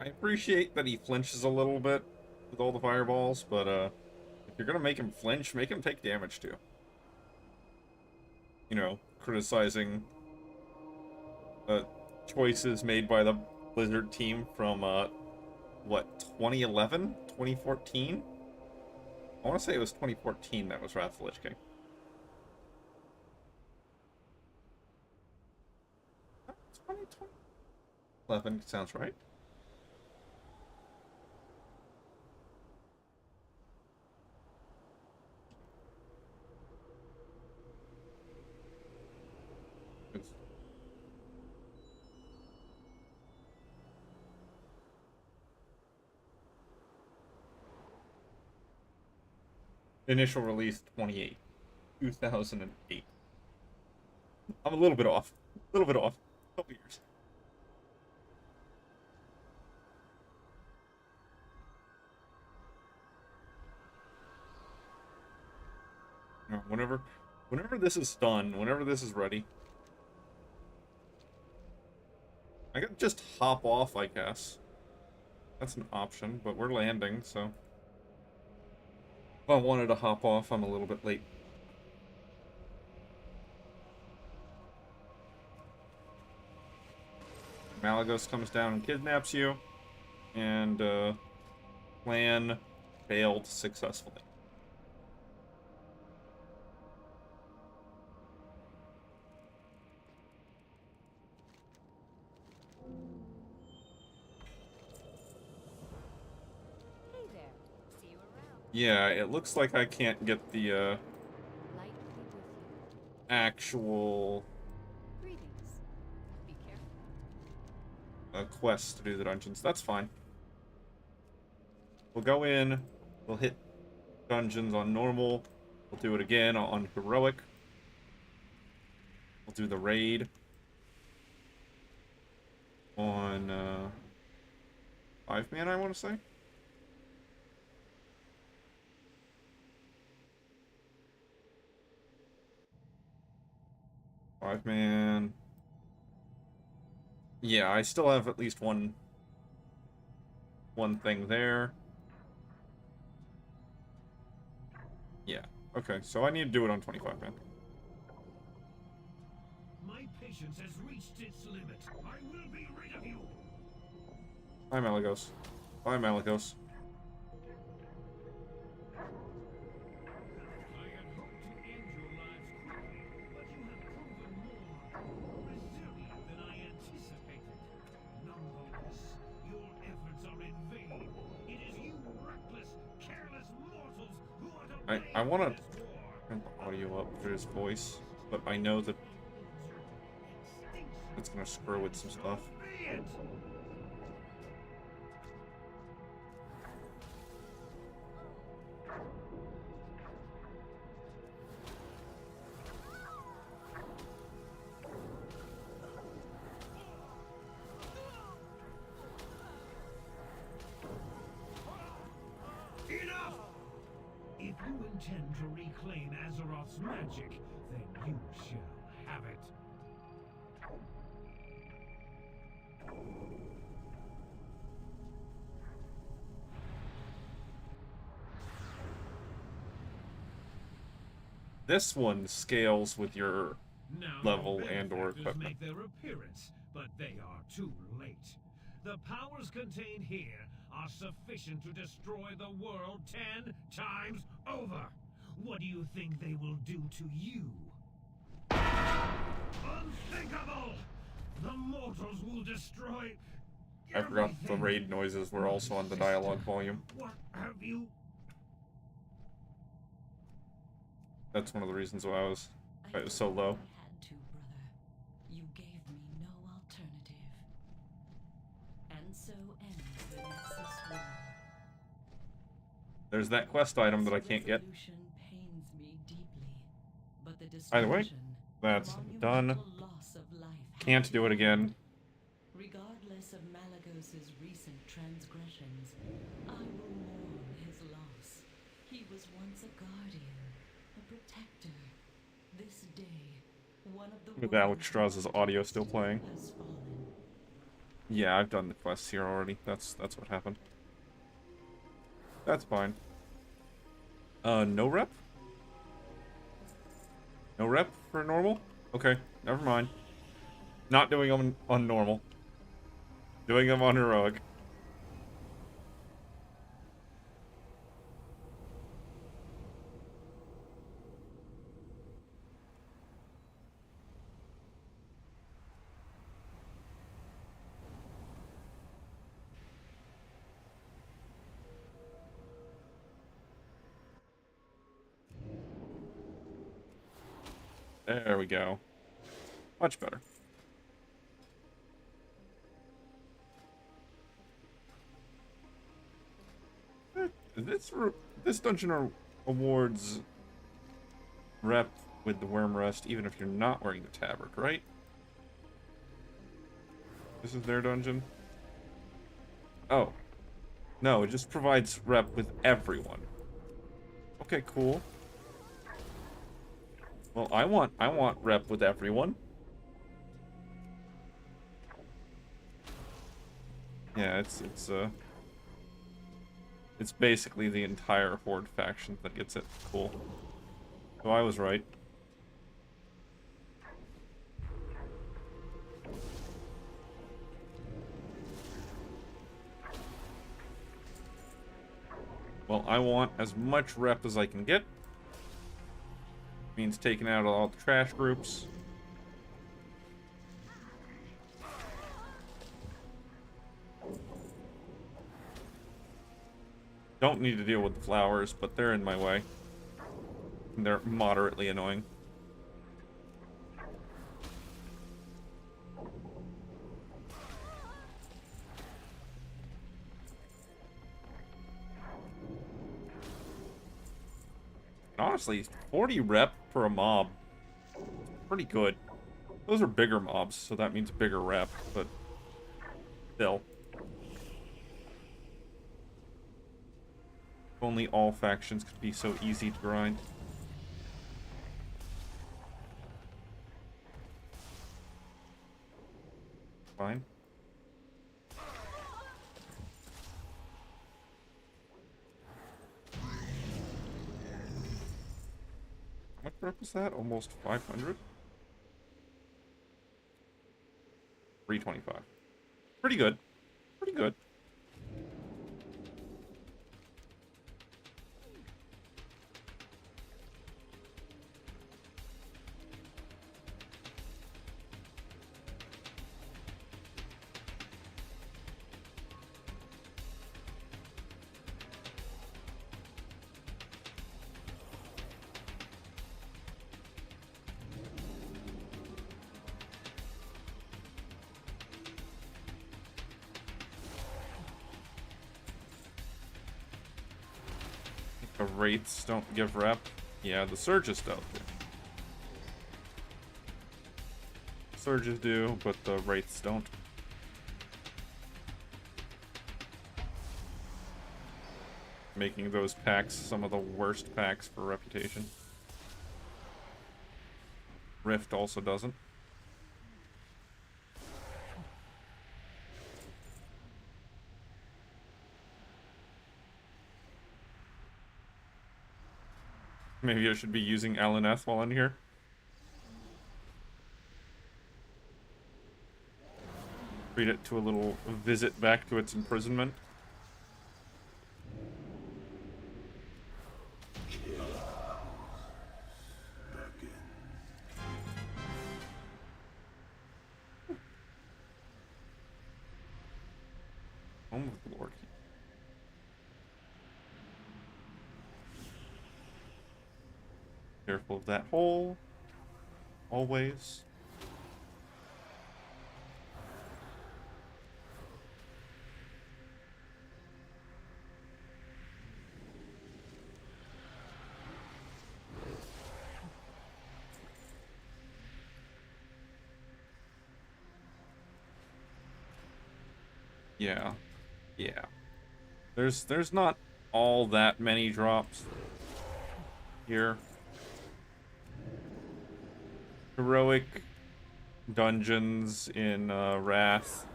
I appreciate that he flinches a little bit with all the fireballs, but if you're gonna make him flinch, make him take damage too. You know, criticizing choices made by the Blizzard team from what, 2011? 2014? I want to say it was 2014 that was Wrath of the Lich King. 2011 sounds right. Initial release 2008. I'm a little bit off. A little bit off. A couple years. Whenever this is done, whenever this is ready, I could just hop off, I guess. That's an option, but we're landing, so if I wanted to hop off, I'm a little bit late. Malagos comes down and kidnaps you, and plan failed successfully. Yeah, it looks like I can't get the Light be with you. actual Greetings. Be careful. quests to do the dungeons. That's fine. We'll go in, we'll hit dungeons on normal, we'll do it again on heroic. We'll do the raid on 5-man, I want to say. Five-man. Yeah, I still have at least one thing there. Yeah. Okay, so I need to do it on 25-man. My patience has reached its limit. I will be rid of you. Bye, Malagos. Bye, Malagos. I had hoped to end your lives quickly, but you have proven more resilient than I anticipated. Nonetheless, your efforts are in vain. It is you reckless, careless mortals who are to blame I want for to this war. turn the audio up for his voice, but I know that it's going to screw with some stuff. Be it. Enough! If you intend to reclaim Azeroth's magic, then you shall have it. This one scales with your Now level your and or benefactors equipment. make their appearance, but they are too late. The powers contained here are sufficient to destroy the world 10 times over. What do you think they will do to you? Unthinkable! The mortals will destroy I forgot the everything. raid noises were My also on the sister, dialogue volume. What have you? That's one of the reasons why it was so low. I had to, brother. You gave me no alternative. And so ends the Nexus War. There's that quest item that I can't get. Resolution pains me deeply, but the Either way, destruction, that's the done. monumental loss of life Can't had do it to again. Regardless of Malagos's recent transgressions, I will mourn his loss. He was once a guardian, a protector. This day, one of the With Alex Strauss's audio still playing. has fallen. Yeah, I've done the quests here already. That's what happened. That's fine. No rep? No rep for normal? Okay, never mind. Not doing them on normal. Doing them on heroic. There we go. Much better. This dungeon awards rep with the Worm Rest, even if you're not wearing the tabard, right? This is their dungeon? Oh. No, it just provides rep with everyone. Okay, cool. Well, I want rep with everyone. Yeah, it's basically the entire Horde faction that gets it. Cool. So I was right. Well, I want as much rep as I can get. Means taking out all the trash groups. Don't need to deal with the flowers, but they're in my way. And they're moderately annoying. And honestly, 40 rep for a mob. Pretty good. Those are bigger mobs, so that means bigger rep, but still. If only all factions could be so easy to grind. Fine. What rep is that? Almost 500? 325. Pretty good. Pretty good. The wraiths don't give rep. Yeah, the surges don't. Surges do, but the wraiths don't. Making those packs some of the worst packs for reputation. Rift also doesn't. Maybe I should be using Alaneth while in here. Treat it to a little visit back to its imprisonment. Home of the Lord. Careful of that hole. Always. Yeah. Yeah. There's not all that many drops here. Heroic dungeons in Wrath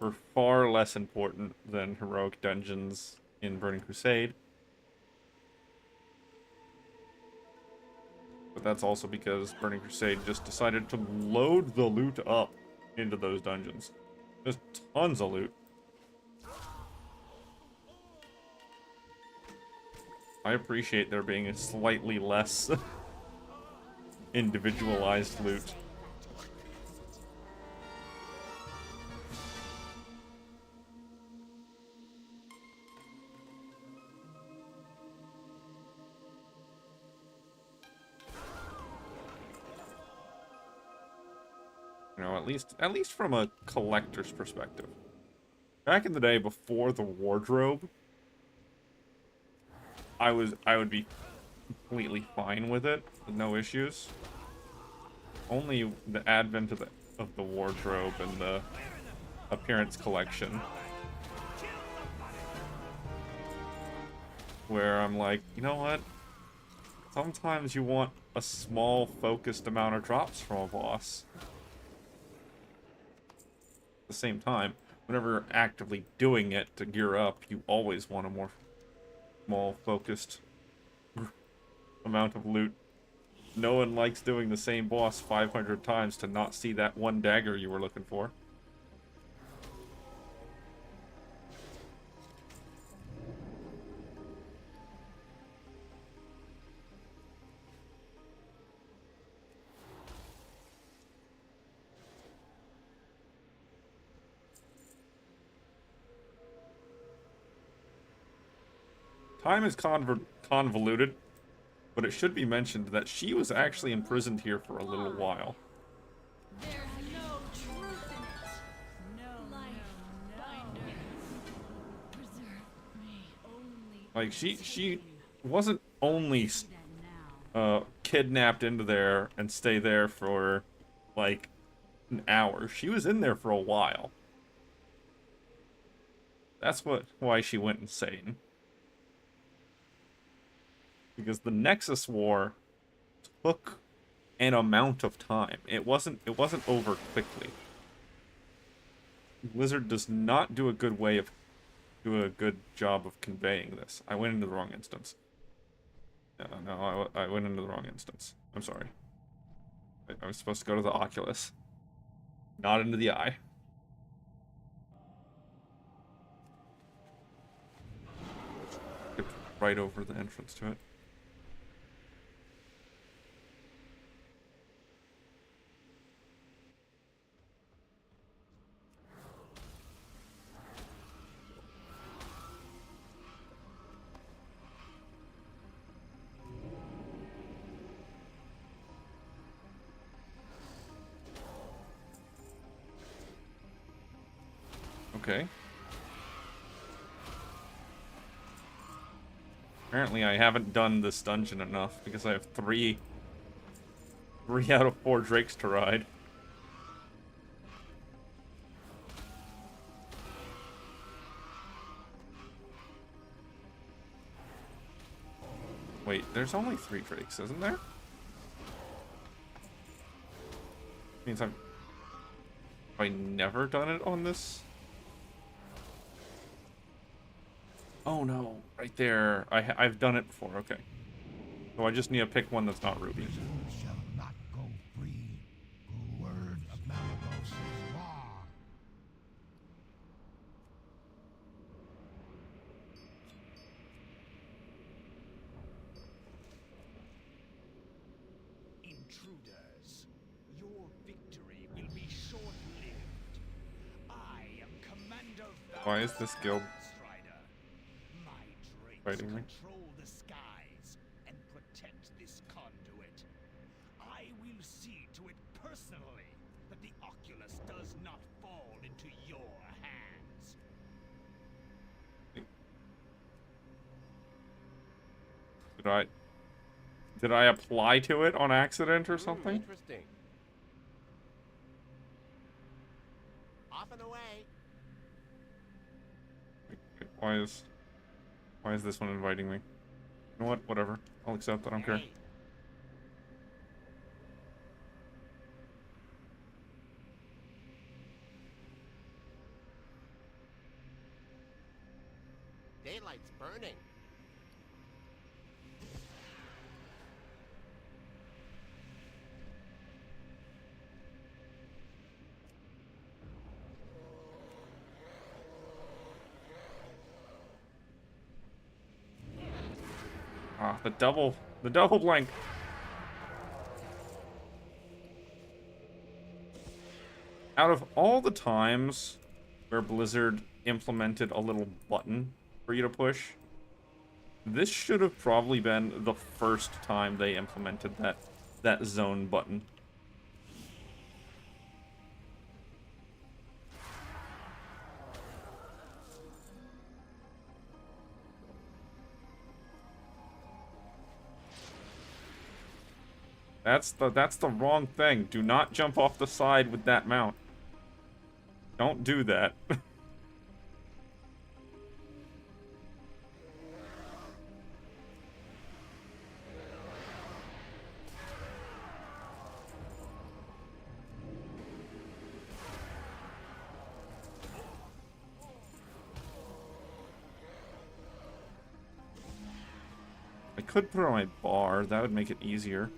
were far less important than heroic dungeons in Burning Crusade. But that's also because Burning Crusade just decided to load the loot up into those dungeons. Just tons of loot. I appreciate there being a slightly less individualized loot. You know, at least from a collector's perspective. Back in the day before the wardrobe, I would be completely fine with it, with no issues. Only the advent of the wardrobe and the appearance collection, where I'm like, you know what? Sometimes you want a small, focused amount of drops from a boss. At the same time, whenever you're actively doing it to gear up, you always want a more small, focused amount of loot. No one likes doing the same boss 500 times to not see that one dagger you were looking for. Time is convoluted, but it should be mentioned that she was actually imprisoned here for a little while. There's no truth in it. No life, binder. Preserve me. Only Like, she wasn't only kidnapped into there and stay there for, like, an hour. She was in there for a while. That's why she went insane. Because the Nexus War took an amount of time. It wasn't over quickly. Blizzard does not do a good job of conveying this. I went into the wrong instance. No, I went into the wrong instance. I'm sorry. I was supposed to go to the Oculus. Not into the eye. Skipped right over the entrance to it. Okay. Apparently I haven't done this dungeon enough because I have three out of 4 drakes to ride. Wait, there's only 3 drakes, isn't there? Means have I never done it on this? Oh no, right there. I've done it before, okay. So I just need to pick one that's not Ruby. Shall not go free. The word of Malagos is law. Intruders, your victory will be short-lived. I am Commander Why is this guild Strider. My drakes fighting me? control the skies and protect this conduit. I will see to it personally that the Oculus does not fall into your hands. Did I apply to it on accident or something? Interesting. Off and away. Why is this one inviting me? You know what? Whatever. I'll accept. I don't care. Hey. Daylight's burning. Ah, the double blank. Out of all the times where Blizzard implemented a little button for you to push, this should have probably been the first time they implemented that zone button. That's the wrong thing. Do not jump off the side with that mount. Don't do that. I could put it on my bar. That would make it easier.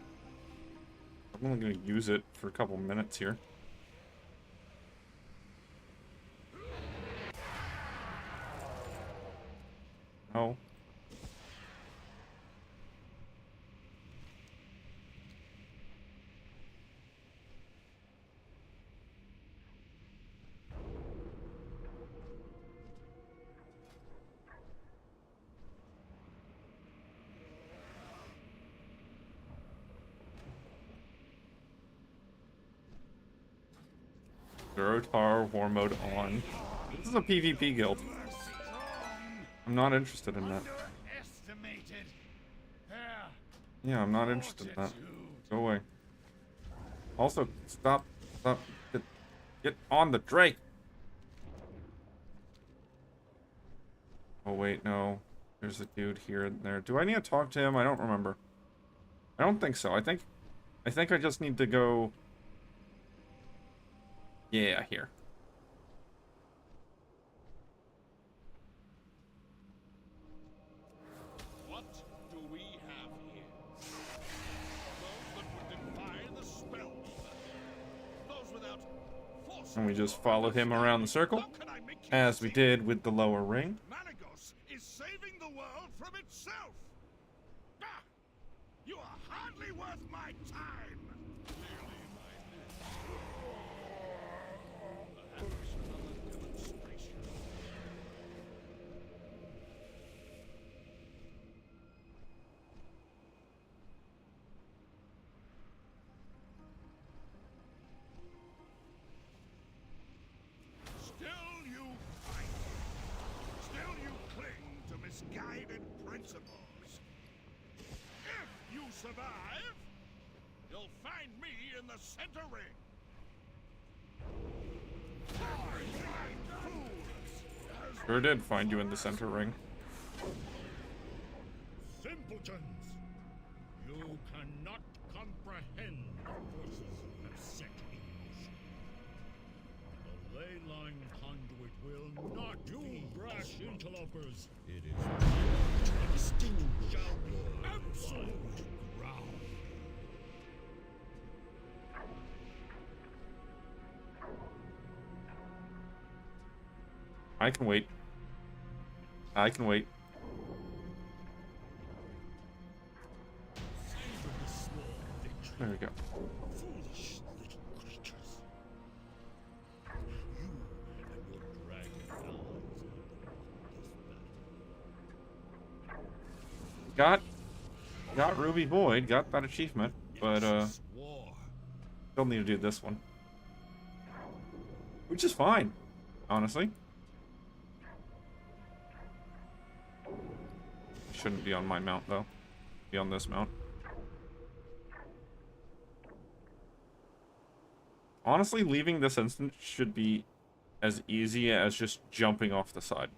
I'm only going to use it for a couple minutes here. No. Zorotar, War Mode on. This is a PvP guild. I'm not interested in that. Underestimated. There. Yeah, I'm not interested in that. Go away. Also, stop. Get on the Drake. Oh wait, no. There's a dude here and there. Do I need to talk to him? I don't remember. I don't think so. I think I just need to go. Yeah, here. What do we have here? Those that would defy the spell. Those without force. And we just follow him around the circle, How can I make you as we see? did with the lower ring. Malagos is saving the world from itself. Ah, you are hardly worth my time. Clearly, my men. Perhaps another demonstration. Still you fight. Still you cling to misguided principles. If you survive, you'll find me in the center ring. Sure did find you in the center ring. Simpletons! You cannot comprehend the forces have set in motion. The ley line conduit will not you brash interlopers! It is extinct shall be absolute ground. I can wait. I can wait. Savor the small victory, There we go. foolish little creatures. You and your dragon allies Got Ruby Void, got that achievement, but war. still need to do this one. Which is fine, honestly. Shouldn't be on my mount though. Be on this mount. Honestly, leaving this instance should be as easy as just jumping off the side.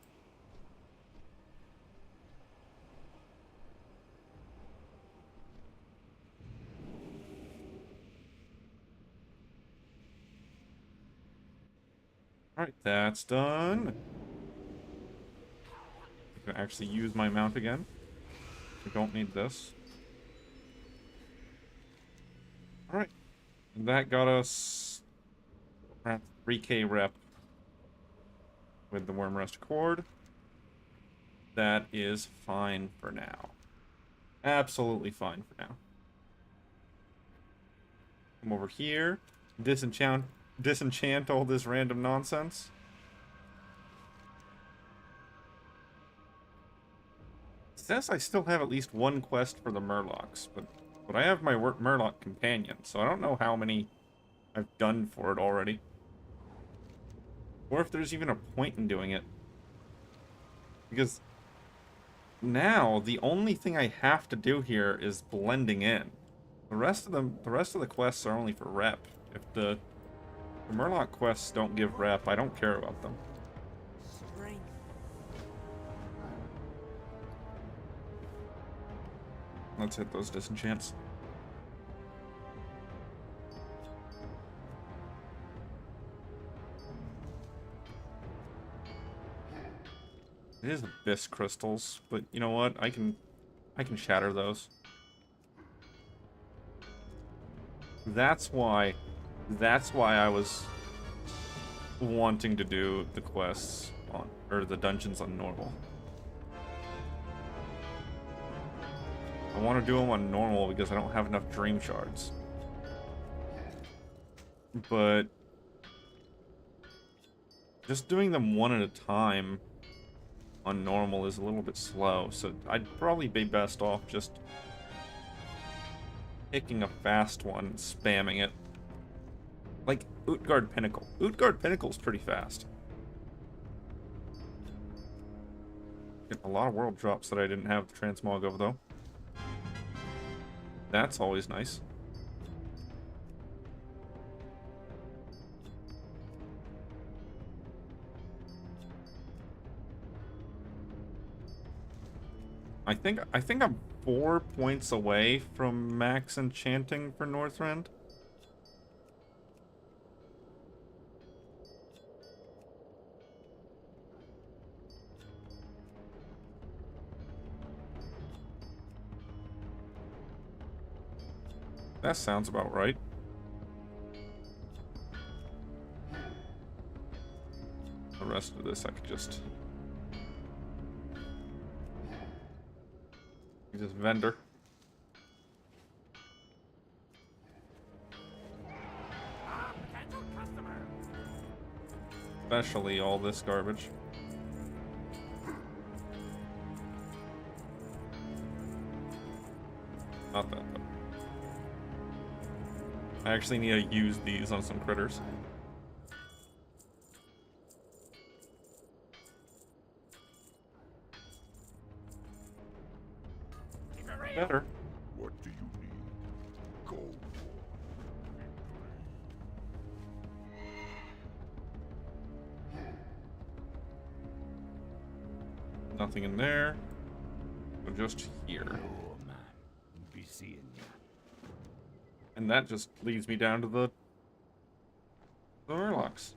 Alright, that's done. I can actually use my mount again. I don't need this. Alright. That got us around 3k rep with the Worm Rest Accord. That is fine for now. Absolutely fine for now. Come over here. Disenchant all this random nonsense. It says I still have at least one quest for the Murlocs, but I have my Murloc companion, so I don't know how many I've done for it already. Or if there's even a point in doing it. Because now the only thing I have to do here is blending in. The rest of the quests are only for rep. If the Murloc quests don't give rep, I don't care about them. Let's hit those disenchants. It is abyss crystals, but you know what? I can shatter those. That's why I was wanting to do the quests on, or the dungeons on normal. I want to do them on normal because I don't have enough dream shards. But just doing them one at a time on normal is a little bit slow, so I'd probably be best off just picking a fast one and spamming it. Like, Utgard Pinnacle. Utgard Pinnacle's pretty fast. Getting a lot of world drops that I didn't have the transmog of, though. That's always nice. I think I'm 4 points away from max enchanting for Northrend. That sounds about right. The rest of this I could just vendor. Especially all this garbage. Not that though. I actually need to use these on some critters. Better. What do you need? Gold. Nothing in there. So just here. Oh man, be seeing ya. And that just leads me down to the Murlocs.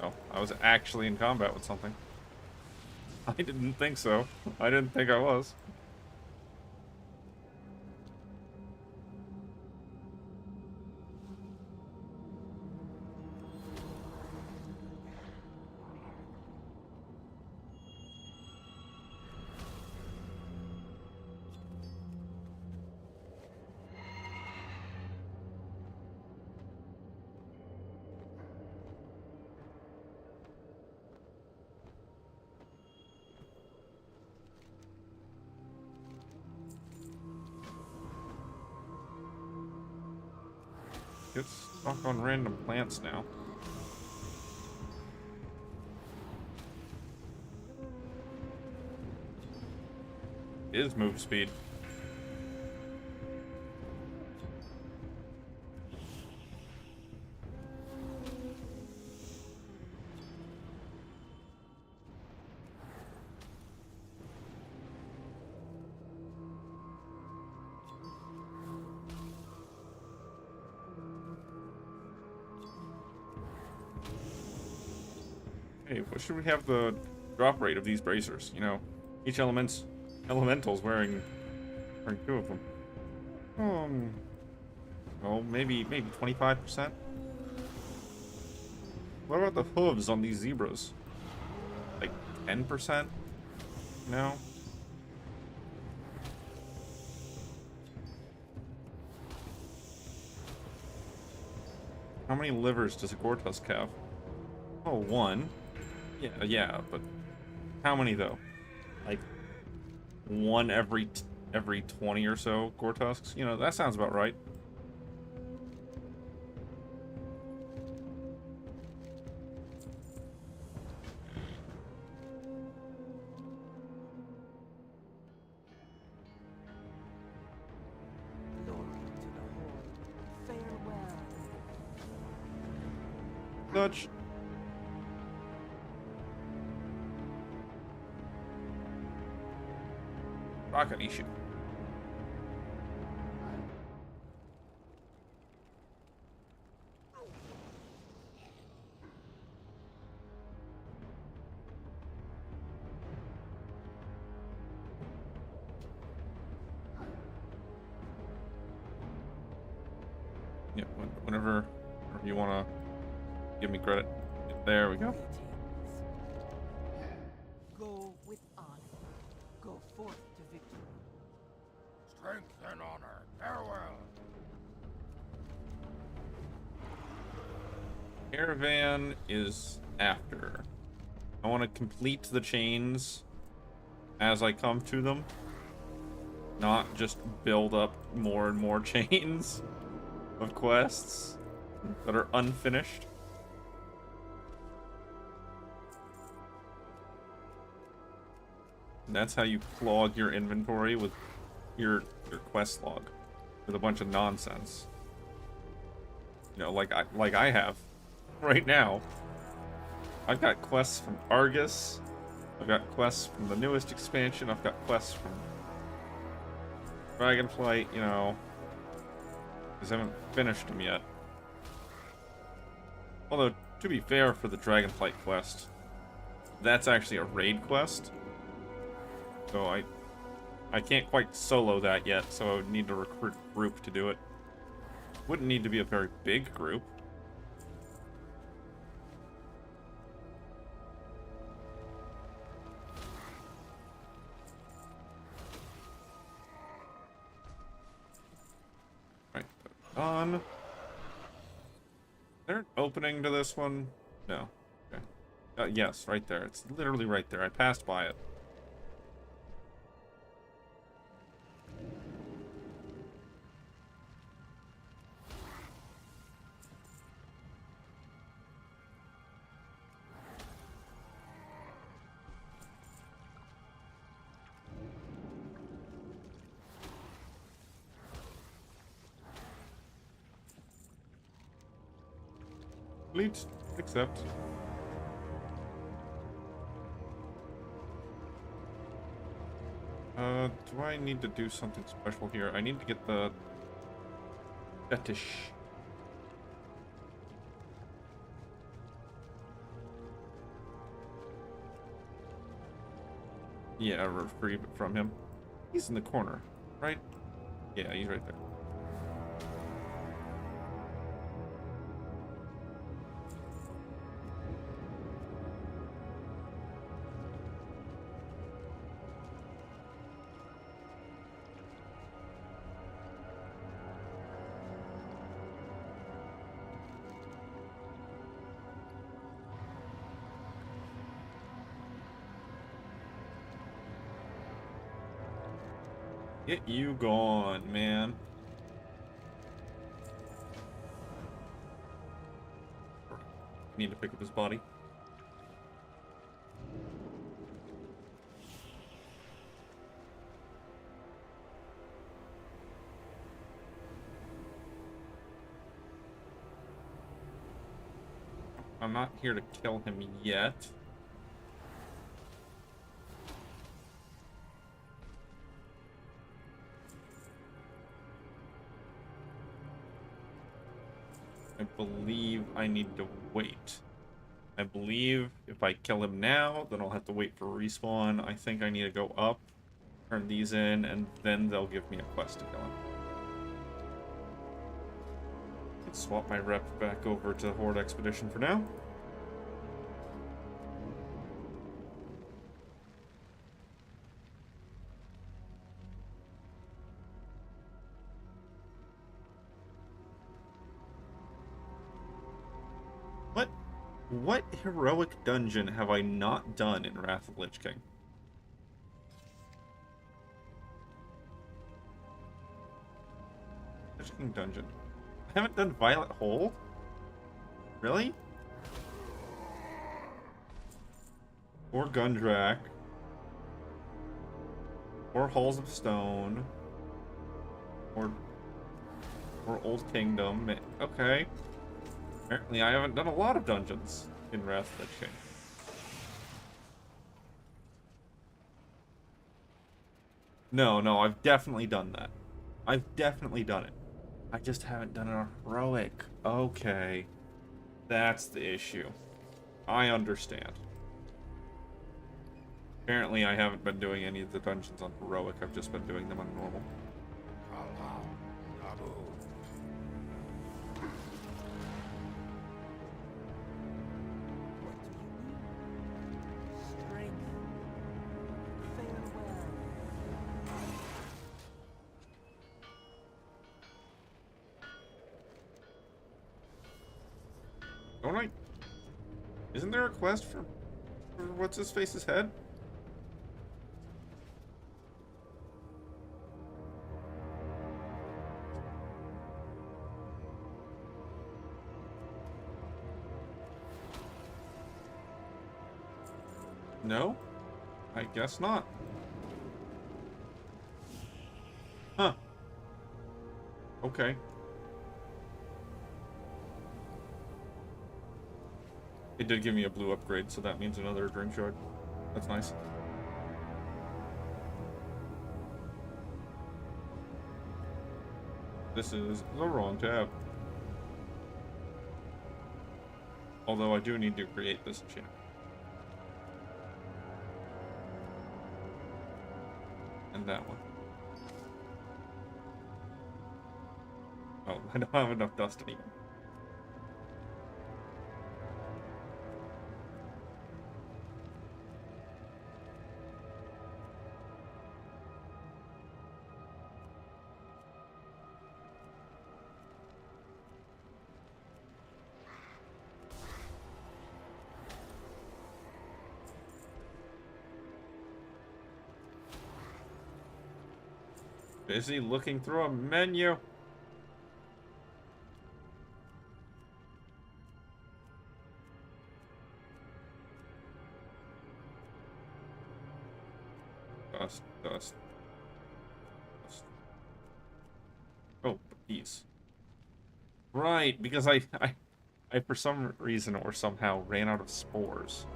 Oh, I was actually in combat with something. I didn't think so. I didn't think I was. Get stuck on random plants now. Is move speed. Hey, what should we have the drop rate of these bracers? You know, each elemental's wearing 2 of them. Oh, maybe 25%. What about the hooves on these zebras? Like 10%? No. How many livers does a Gortusk have? Oh, 1. Yeah, but how many though? Like 1 every 20 or so Gortusks? You know, that sounds about right. Dutch. Rocket issue. Yeah, whenever you want to give me credit. There we go. Go with honor. Go forth to victory. Strength and honor. Farewell. Caravan is after. I want to complete the chains as I come to them. Not just build up more and more chains of quests that are unfinished. And that's how you clog your inventory with your quest log with a bunch of nonsense. You know, like I have right now. I've got quests from Argus. I've got quests from the newest expansion. I've got quests from Dragonflight, you know, because I haven't finished them yet. Although, to be fair for the Dragonflight quest, that's actually a raid quest. So I can't quite solo that yet, so I would need to recruit a group to do it. Wouldn't need to be a very big group. Right, put it on. Is there an opening to this one? No. Okay. Yes, right there. It's literally right there. I passed by it. Complete. Accept. Do I need to do something special here? I need to get the fetish. Yeah, retrieve it from him. He's in the corner, right? Yeah, he's right there. Get you gone, man. Need to pick up his body. I'm not here to kill him yet. I believe I need to wait. I believe if I kill him now, then I'll have to wait for respawn. I think I need to go up, turn these in, and then they'll give me a quest to kill him. Let's swap my rep back over to Horde Expedition for now. What heroic dungeon have I not done in Wrath of the Lich King? Lich King dungeon. I haven't done Violet Hold? Really? Or Gundrak. Or Halls of Stone. Or Old Kingdom. Okay. Apparently I haven't done a lot of dungeons in Wrath of the Lich King. No, I've definitely done that. I've definitely done it. I just haven't done a heroic. Okay. That's the issue. I understand. Apparently I haven't been doing any of the dungeons on heroic. I've just been doing them on normal. Don't I Isn't there a quest for what's his face's head? No? I guess not. Huh. Okay. It did give me a blue upgrade, so that means another drink shard. That's nice. This is the wrong tab. Although I do need to create this channel. And that one. Oh, I don't have enough dust anymore. Busy looking through a menu. Dust, dust, dust. Oh, these. Right, because I for some reason or somehow ran out of spores.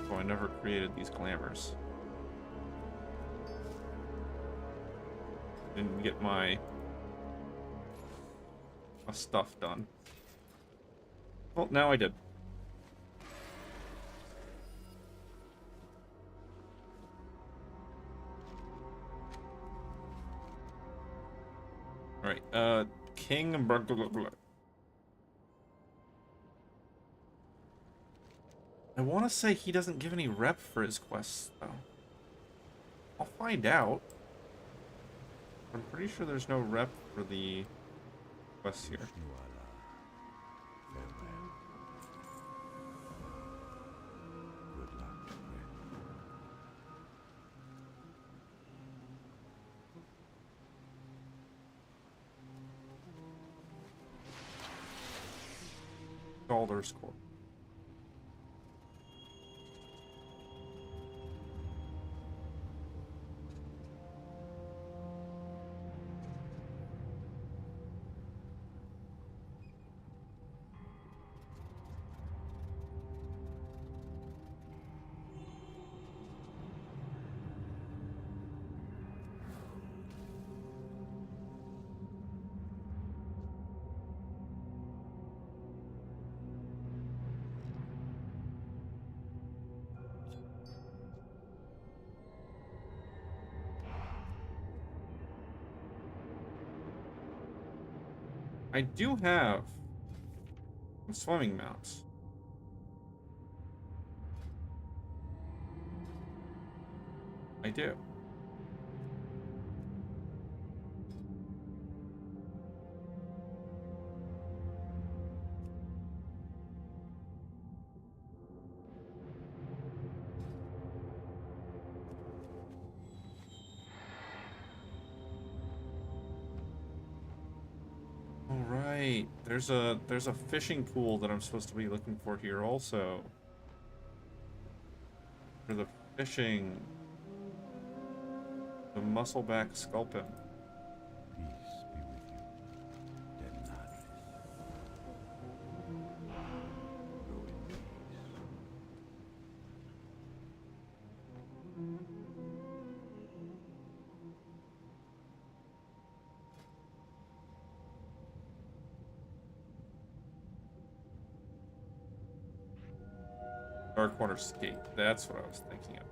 So I never created these glamours. Didn't get my stuff done. Well, now I did. Alright, King blah, blah, blah, blah. I want to say he doesn't give any rep for his quests, though. I'll find out. I'm pretty sure there's no rep for the quests here. Calder's Court. I do have swimming mounts. I do. All right. There's a fishing pool that I'm supposed to be looking for here also. For the fishing. The muscleback sculpin. Peace be with you, Demnaris. Go in peace. Darkwater Skate. That's what I was thinking of.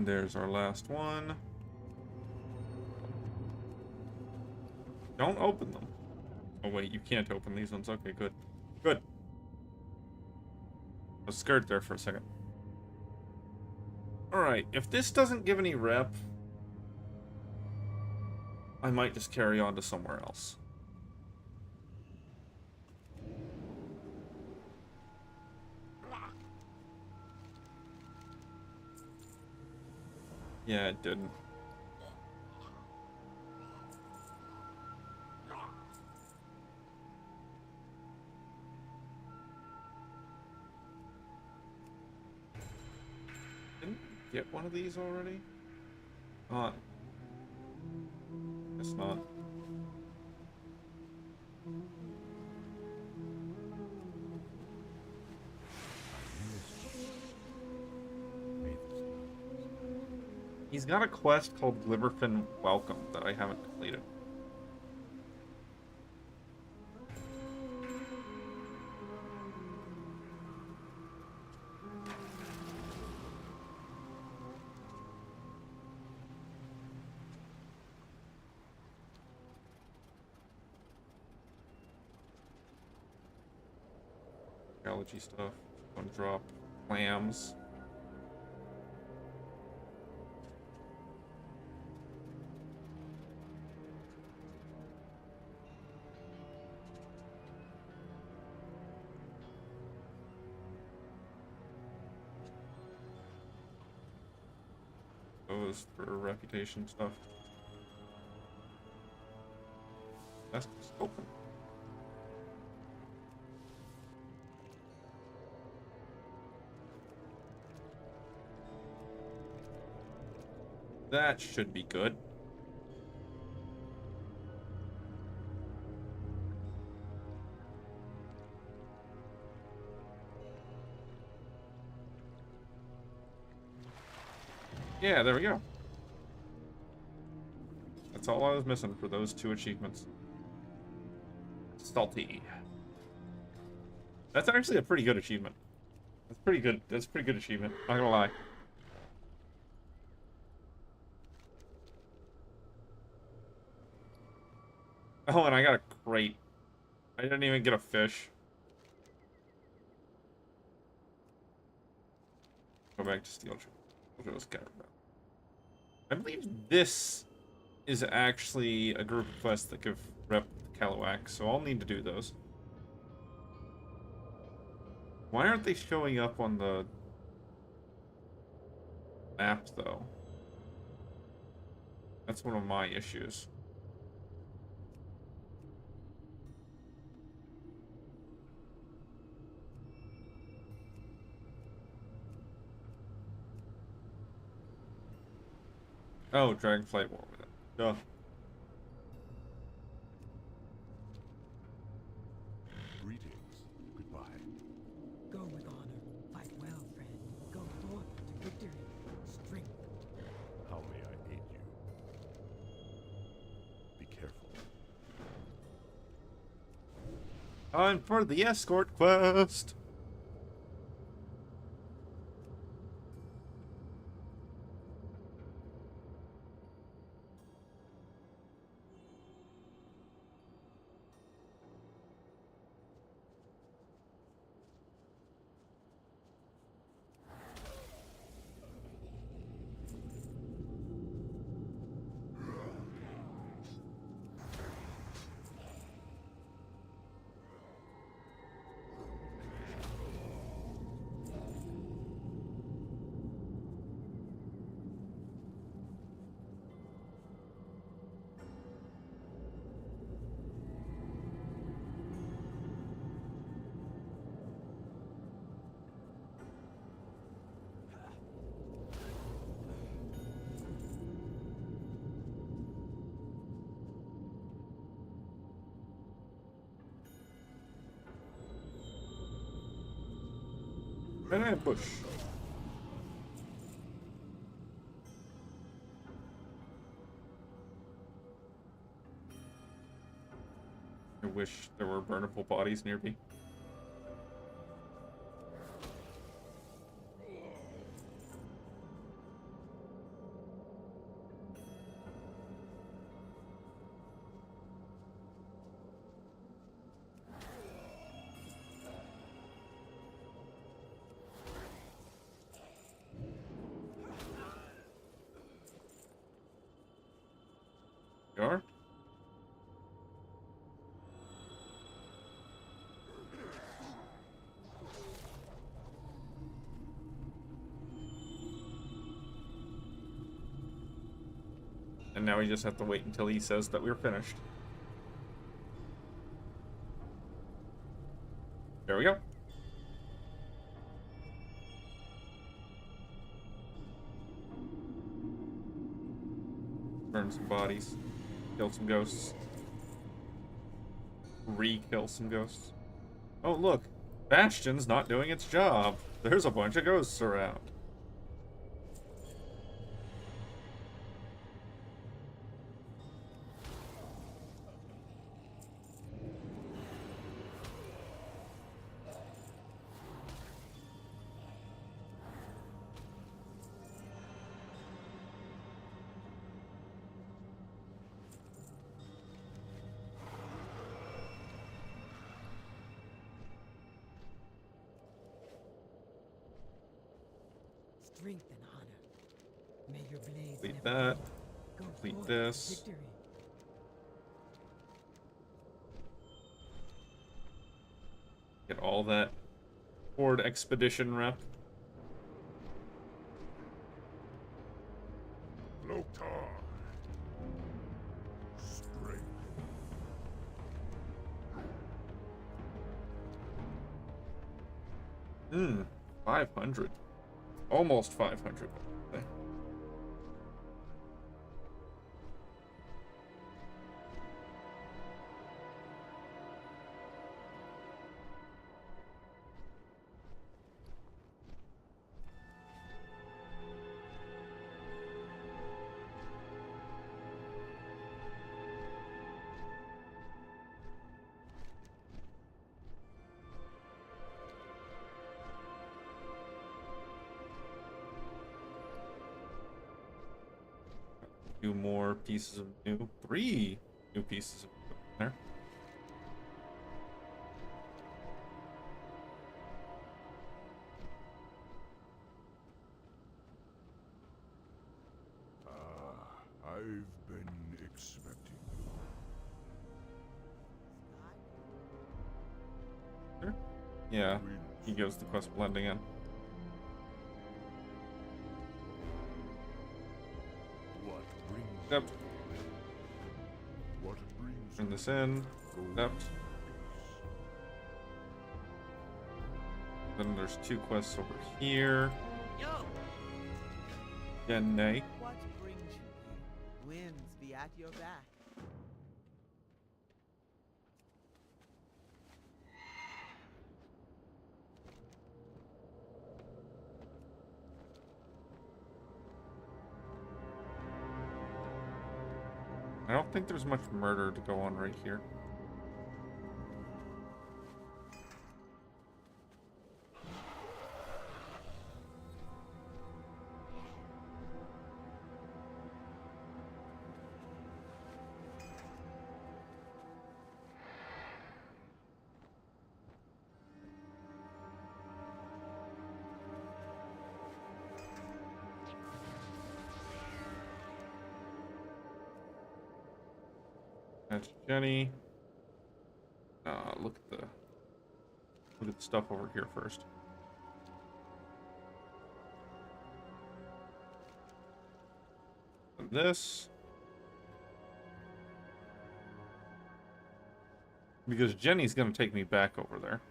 There's our last one. Don't open them. Oh wait, you can't open these ones. Okay, good. Good. I was scared there for a second. Alright, if this doesn't give any rep, I might just carry on to somewhere else. Yeah, it didn't. Didn't we get one of these already? Guess not. He's got a quest called Liverfin Welcome that I haven't completed. Allergy stuff. One drop. Clams. Those for reputation stuff. That's just open. That should be good. Yeah, there we go. That's all I was missing for those 2 achievements. Salty. That's actually a pretty good achievement. That's pretty good. That's a pretty good achievement. Not gonna lie. Oh, and I got a crate. I didn't even get a fish. Go back to Steel Joe's caravan. I believe this is actually a group of quests that give rep Kalawak, so I'll need to do those. Why aren't they showing up on the map, though? That's one of my issues. Oh, Dragonflight War with it. Duh. Greetings. Goodbye. Go with honor. Fight well, friend. Go forth to victory. Strength. How may I aid you? Be careful. Time for the escort quest. Banana bush. I wish there were burnable bodies near me. And now we just have to wait until he says that we're finished. There we go. Burn some bodies. Kill some ghosts. Re-kill some ghosts. Oh, look. Bastion's not doing its job. There's a bunch of ghosts around. Strength and honor. May your blades Complete never that. fail. Go Complete forth this. to victory. Get all that Horde Expedition rep. Loktar. Strength. 500. Almost 500. Two more pieces of new, 3 new pieces of equipment there. I've been expecting you. Sure. Yeah, he goes the quest blending in. What brings Yep. What brings Turn this in. Yep. Then there's 2 quests over here. Yo, Nay. what brings you here? Winds be at your back. I don't think there's much murder to go on right here. That's Jenny. Look at the stuff over here first. And this. Because Jenny's gonna take me back over there.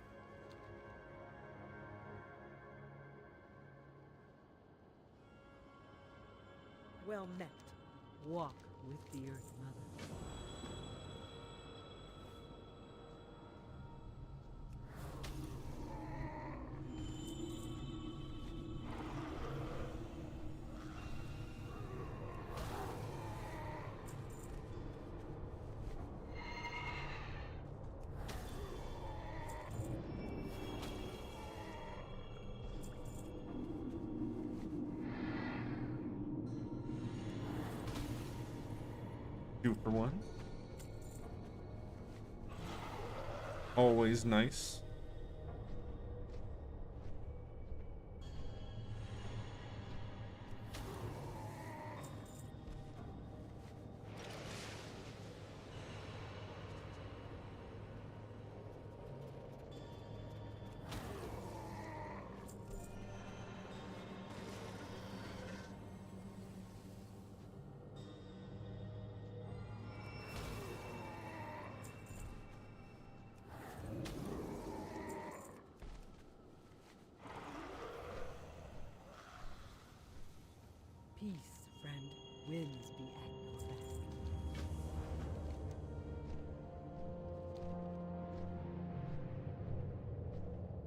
Well met. Walk with the Earth Mother. Two for one. Always nice.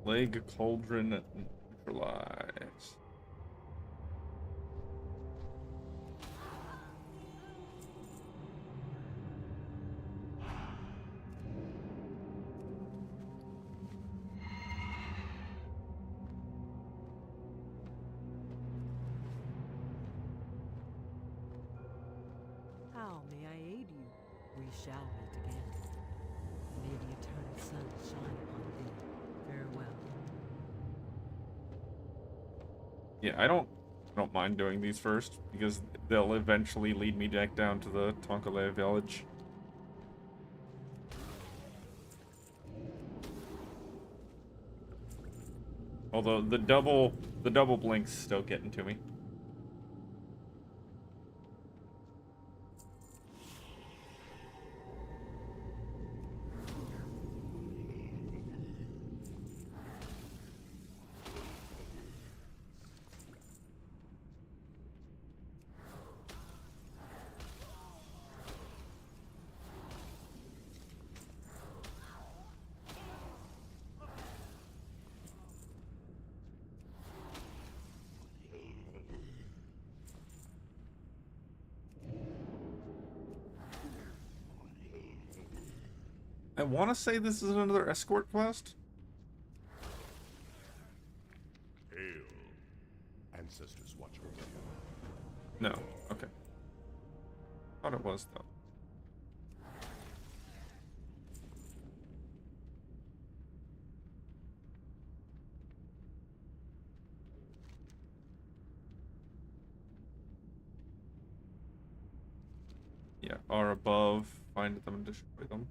Plague Cauldron neutralize. How may I aid you? We shall meet again. May the eternal sun shine upon thee. Farewell. Yeah, I don't mind doing these first because they'll eventually lead me back down to the Tonkale village. Although the double blink's still getting to me. I want to say this is another escort quest. Hail. Ancestors watch over you. No. Okay. Thought it was, though. Yeah, are above. Find them and destroy them.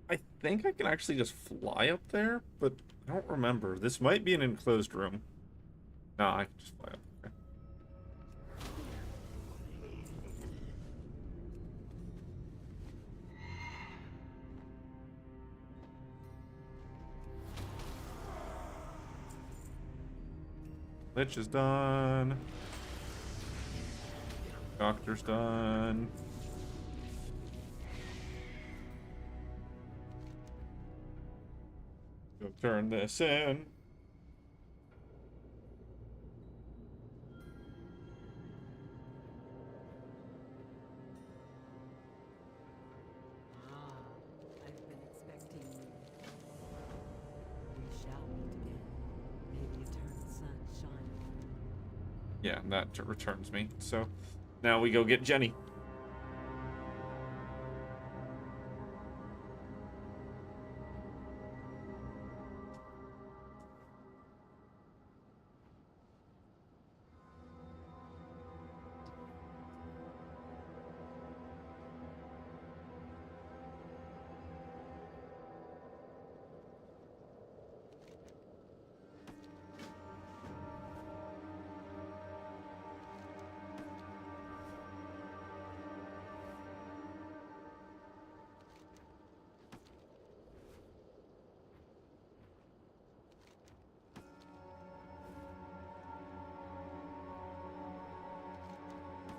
I think I can actually just fly up there, but I don't remember. This might be an enclosed room. No, I can just fly up. Okay. Lich is done. Doctor's done. Go turn this in. I've been expecting you. We shall meet again. May the eternal sun shine upon you. Yeah, that returns me. So now we go get Jenny.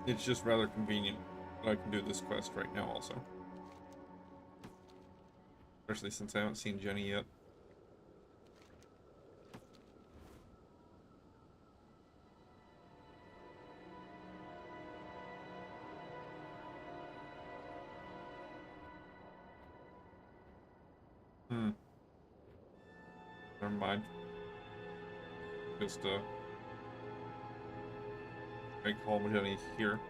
It's just rather convenient that I can do this quest right now also. Especially since I haven't seen Jenny yet. Never mind. Just, I call Jenny here.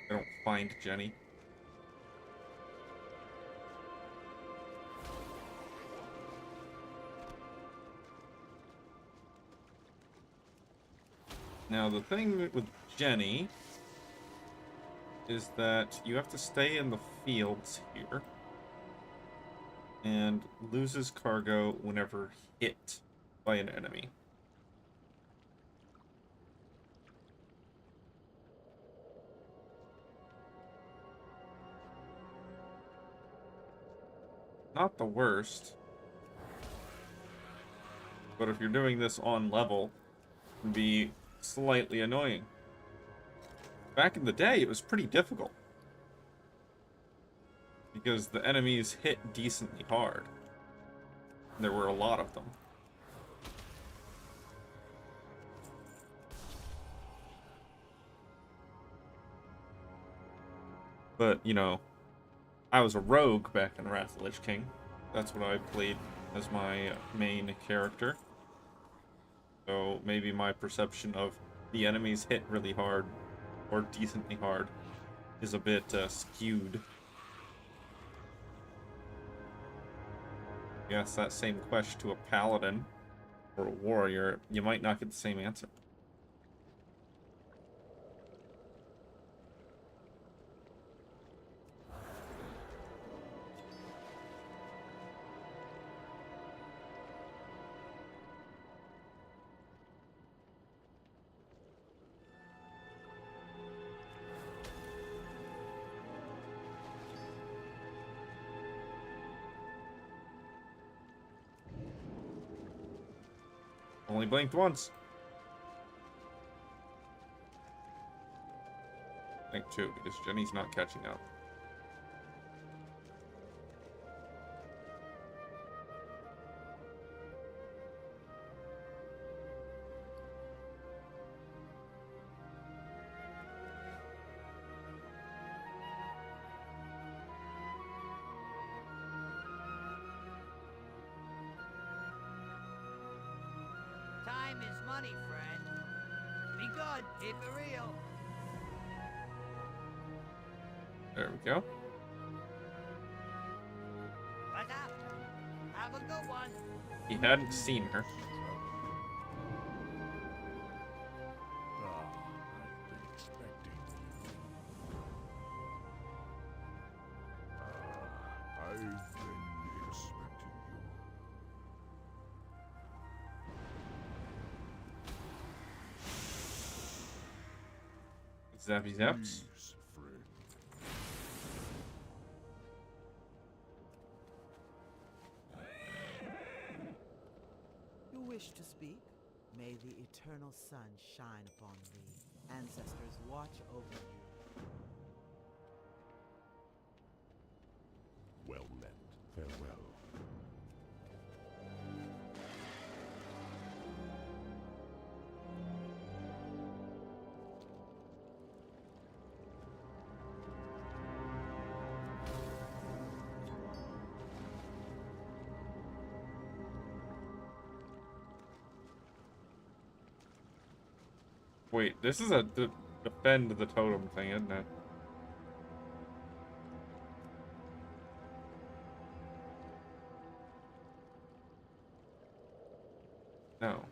I don't find Jenny. Now, the thing with Jenny is that you have to stay in the fields here and loses cargo whenever hit by an enemy. Not the worst, but if you're doing this on level, it can be slightly annoying. Back in the day, it was pretty difficult. Because the enemies hit decently hard. There were a lot of them. But, you know, I was a rogue back in Wrath of the Lich King. That's what I played as my main character. So maybe my perception of the enemies hit really hard, or decently hard, is a bit skewed. You ask that same question to a paladin or a warrior, you might not get the same answer. Only blinked once. I think two, because Jenny's not catching up. Time is money, friend. Be good. Keep it real. There we go. What's up? Have a good one. He hadn't seen her. I've been expecting you. I've been expecting you. Zappy zaps. Please, friend. You wish to speak? May the eternal sun shine upon thee. Ancestors watch over you. Well met. Farewell. Wait, this is a defend the totem thing, isn't it? No.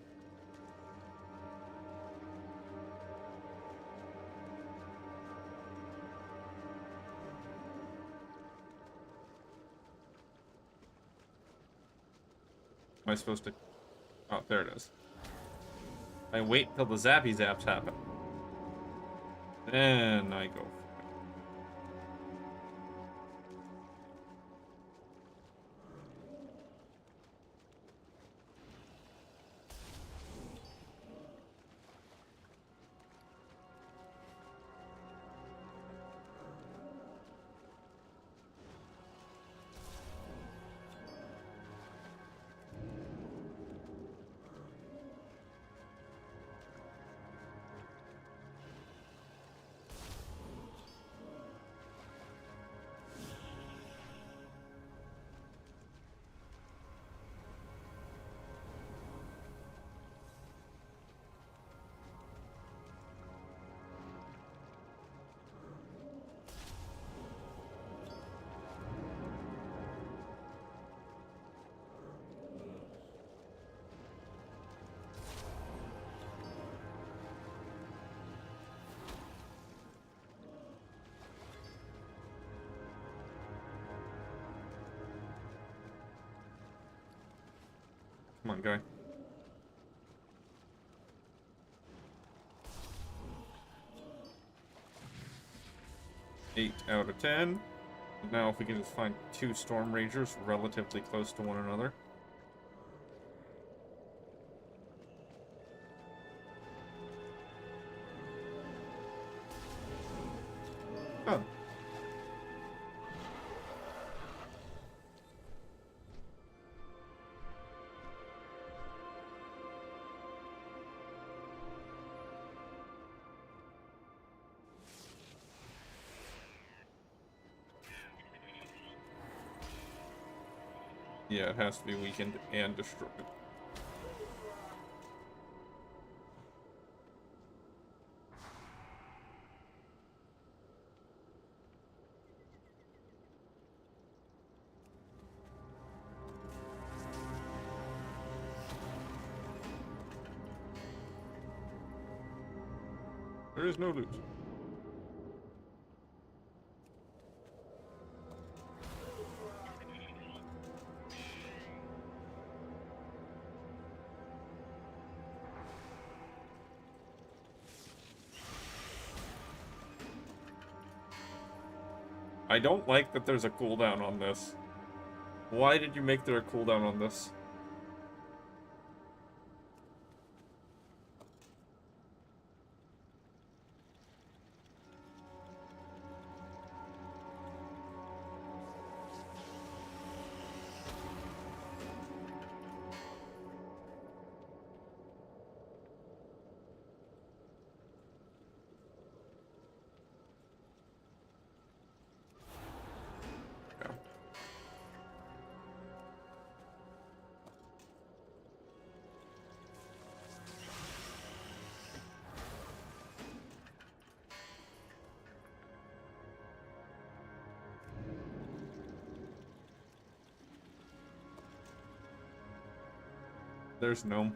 Am I supposed to... Oh, there it is. I wait till the zappy zaps happen. Then I go. Come on, guy. Eight out of 10. Now if we can just find two Storm Rangers relatively close to one another. Done. Yeah, it has to be weakened and destroyed. There is no loot. I don't like that there's a cooldown on this. Why did you make there a cooldown on this? There's no.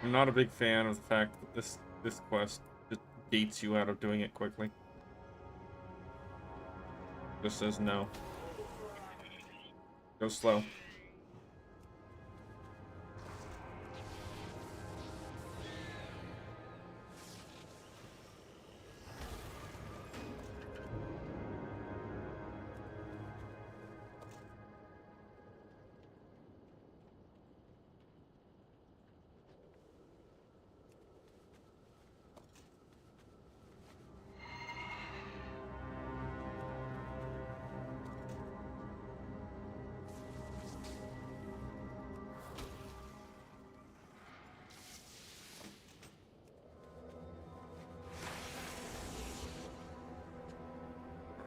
I'm not a big fan of the fact that this quest just gates you out of doing it quickly. Just says no. Go slow.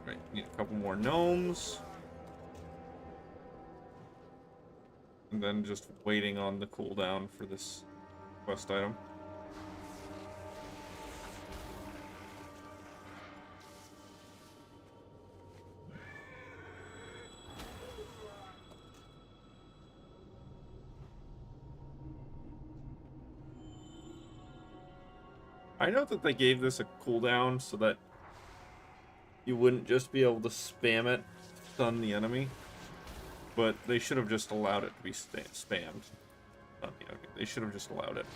Right, need a couple more gnomes. And then just waiting on the cooldown for this quest item. I know that they gave this a cooldown so that you wouldn't just be able to spam it, stun the enemy, but they should have just allowed it to be spammed. Okay, they should have just allowed it.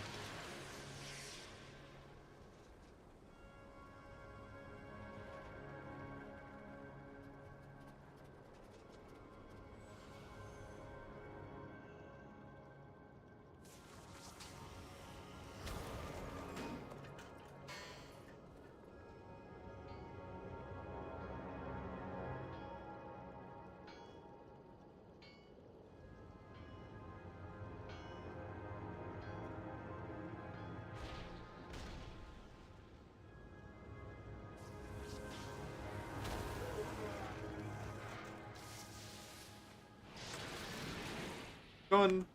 Done.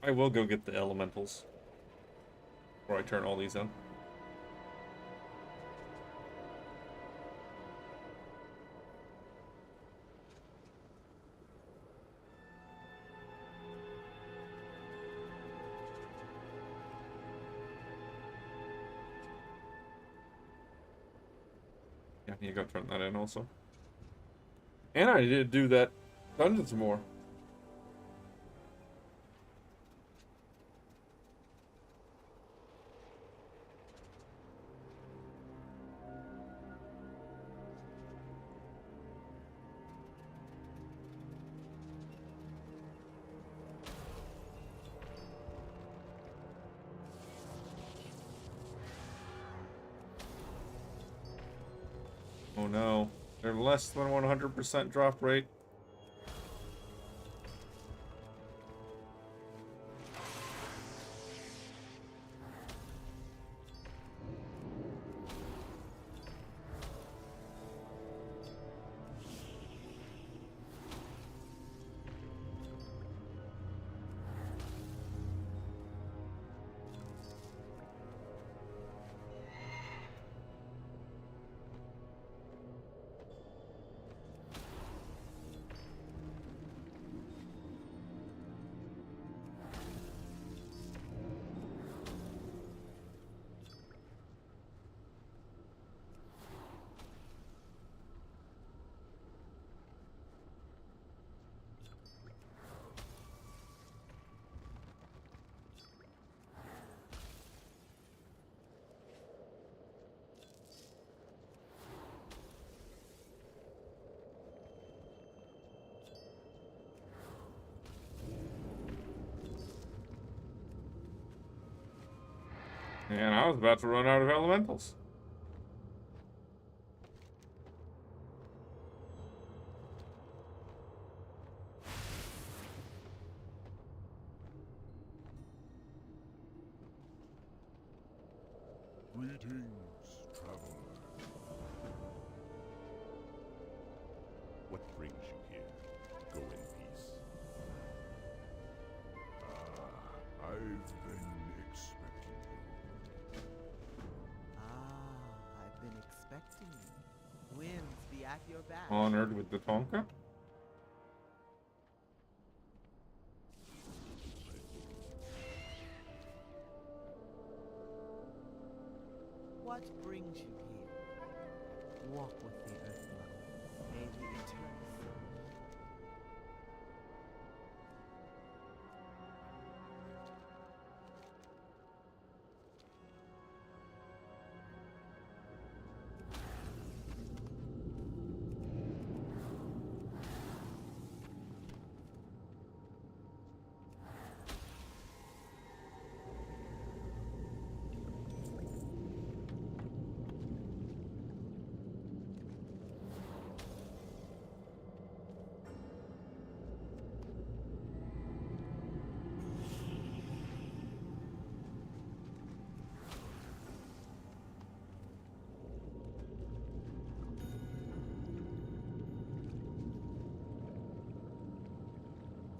I will go get the elementals before I turn all these in. Yeah, you go turn that in also. And I did do that dungeons more. Oh no, they're less than 100% drop rate. And I was about to run out of elementals. Greetings, traveler. What brings you here? Go in peace. I've been expecting you. I've been expecting you. Winds be at your back. Honored with the Tonka. What brings you here? Walk with the Earth Mother. May the eternal sun.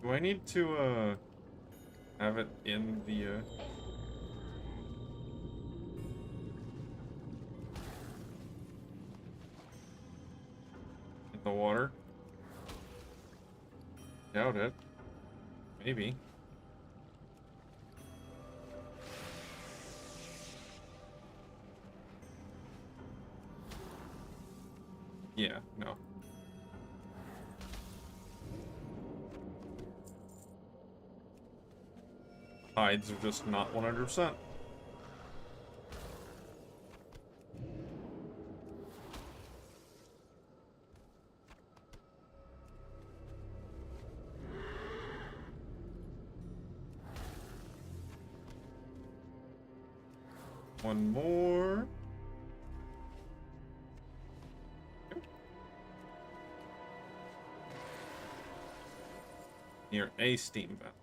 Do I need to, have it in the, in the water? Doubt it. Maybe. Yeah, no. Hides are just not 100%. One more. Near a steam vent.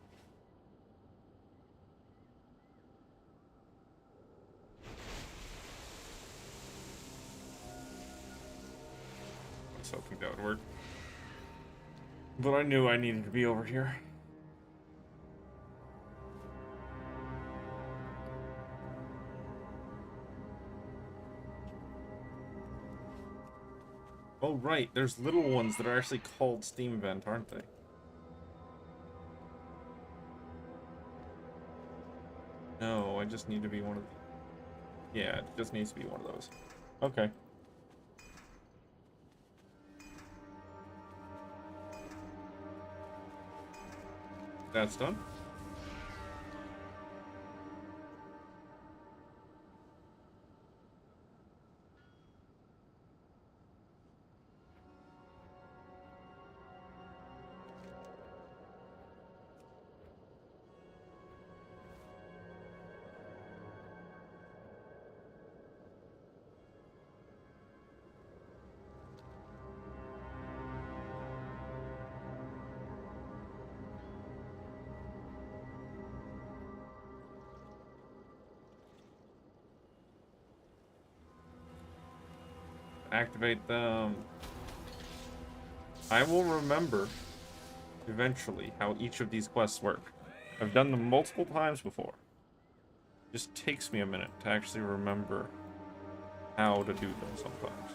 I was hoping that would work. But I knew I needed to be over here. Oh, right. There's little ones that are actually called Steam Vent, aren't they? No, I just need to be one of the... Yeah, it just needs to be one of those. Okay. That's done. Activate them. I will remember eventually how each of these quests work. I've done them multiple times before. It just takes me a minute to actually remember how to do them sometimes.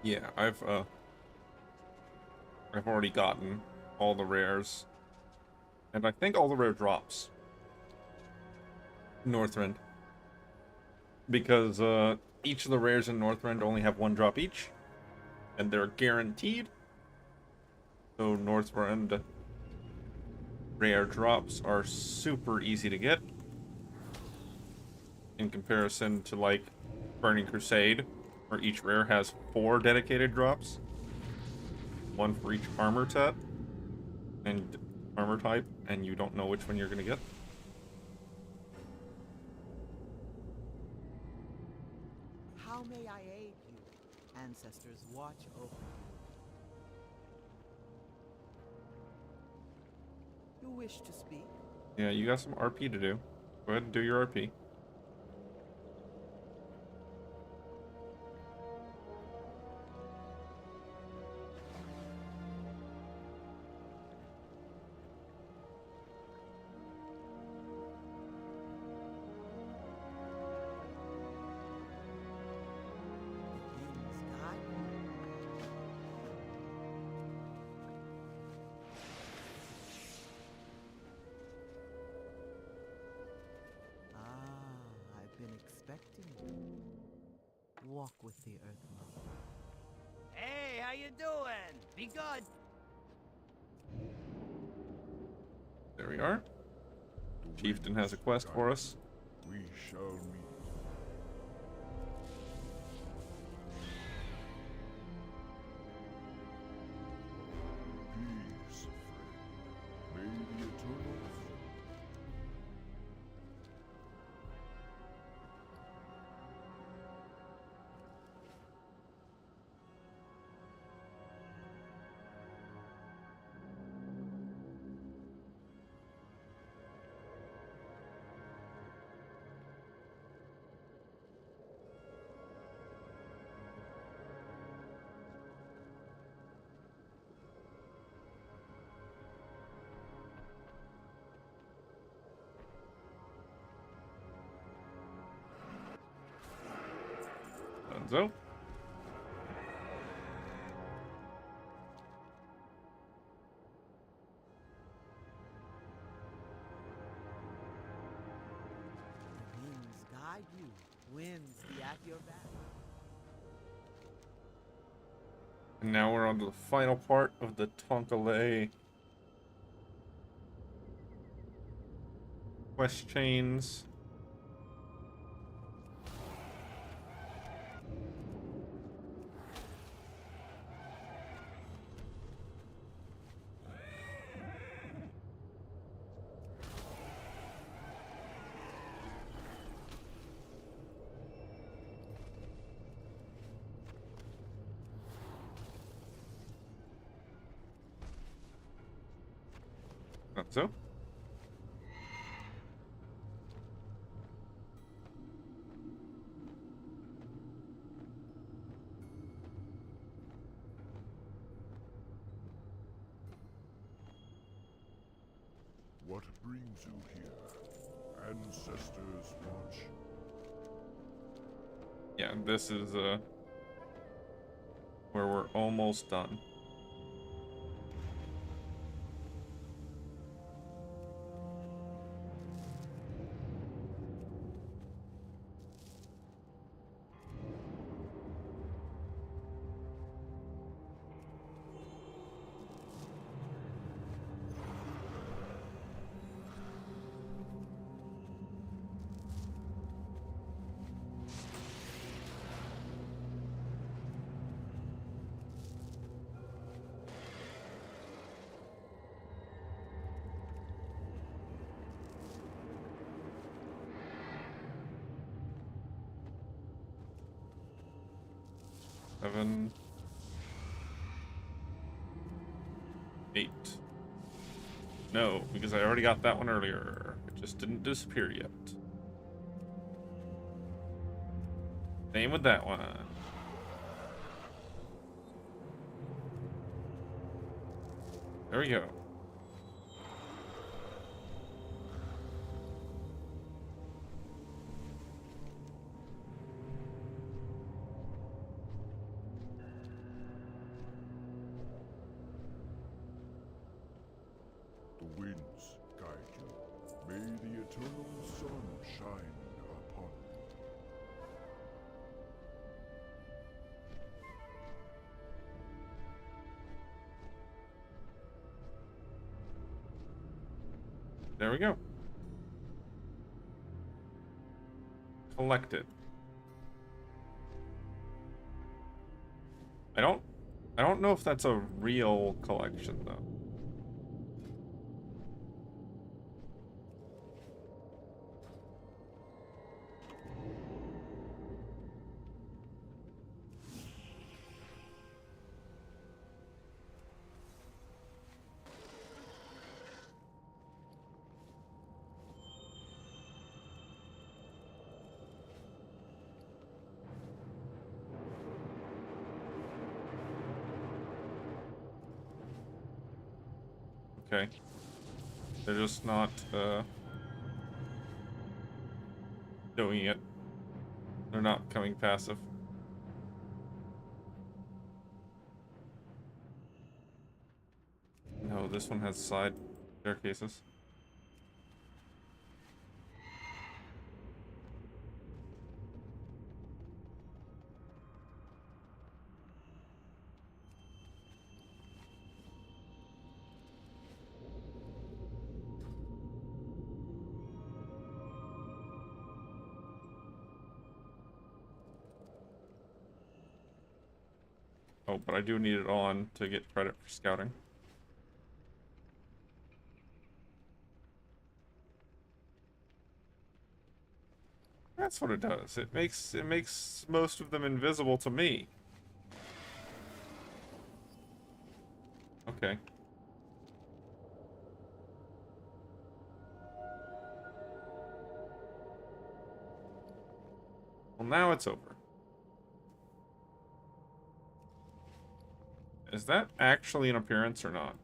Yeah, I've already gotten all the rares. And I think all the rare drops. Northrend. Because each of the rares in Northrend only have one drop each. And they're guaranteed. So Northrend rare drops are super easy to get. In comparison to like Burning Crusade, where each rare has 4 dedicated drops. One for each armor set and armor type, and you don't know which one you're gonna get. How may I aid you? Ancestors watch over you. You wish to speak? Yeah, you got some RP to do. Go ahead and do your RP. Walk with the Earth Mother. Hey, how you doing? Be good. There we are. Chieftain has a quest for us. We shall meet. Peace, friend. May the eternal So. The winds guide you. Winds be at your back. And now we're on to the final part of the Tonkalei quest chains. Not so. What brings you here? Ancestors watch. Yeah, this is where we're almost done. Seven, 8. No, because I already got that one earlier. It just didn't disappear yet. Same with that one. There we go. The winds guide you. May the eternal sun shine upon you. There we go. Collected. I don't know if that's a real collection though. Okay. They're just not, doing it. They're not coming passive. No, this one has side staircases. Oh, but I do need it on to get credit for scouting. That's what it does. It makes most of them invisible to me. Okay. Well, now it's over. Is that actually an appearance or not?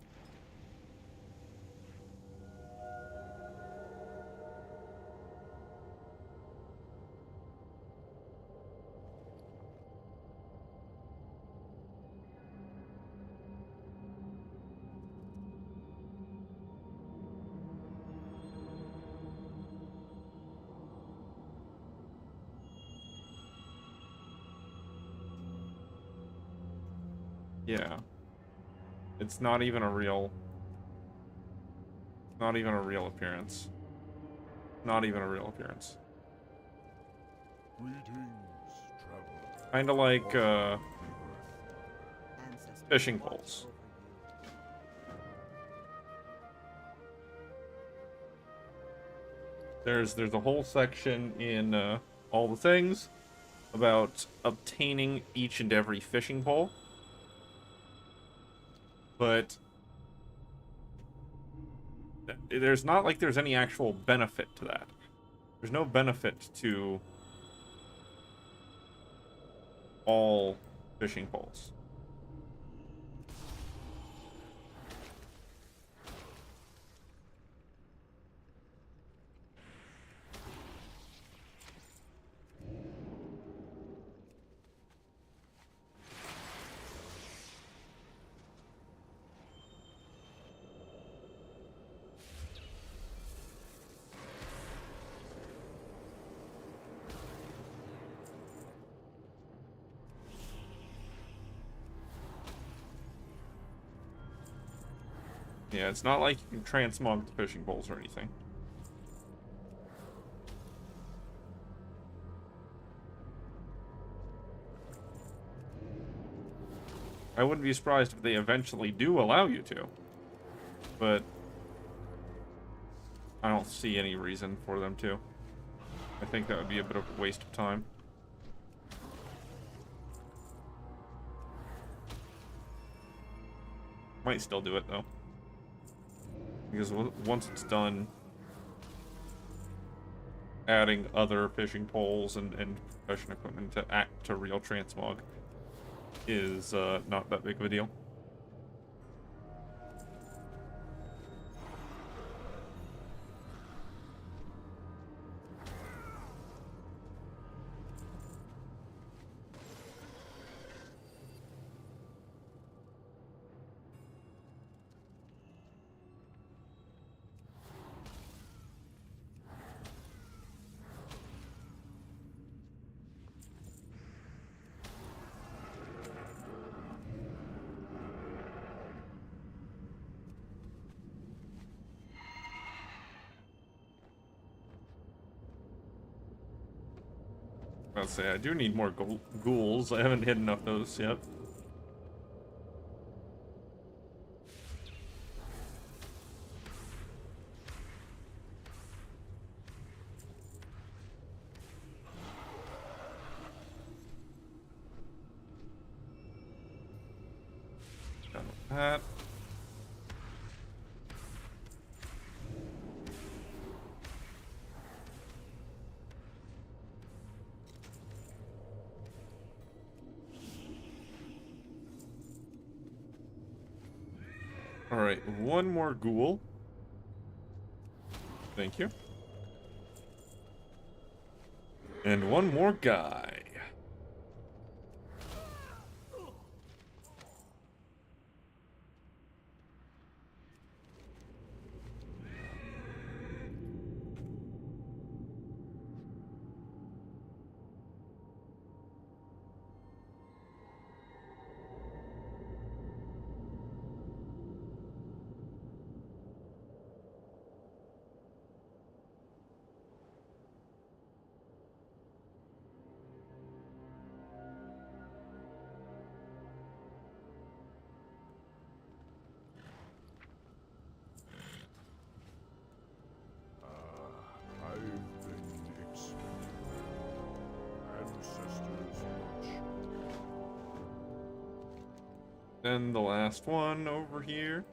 Yeah. It's not even a real... Not even a real appearance. Not even a real appearance. Greetings, traveler. Kinda like, Ancestors fishing watch poles. over you. There's a whole section in, all the things about obtaining each and every fishing pole. But there's not like there's any actual benefit to that. There's no benefit to all fishing poles. Yeah, it's not like you can transmog the fishing poles or anything. I wouldn't be surprised if they eventually do allow you to. But I don't see any reason for them to. I think that would be a bit of a waste of time. Might still do it, though. Because once it's done adding other fishing poles and profession equipment to real transmog is not that big of a deal. I'll say I do need more ghouls. I haven't hit enough of those yet. Done with that. Alright, one more ghoul. Thank you. And one more guy. I've been expecting. Ancestors watch. Then the last one over here.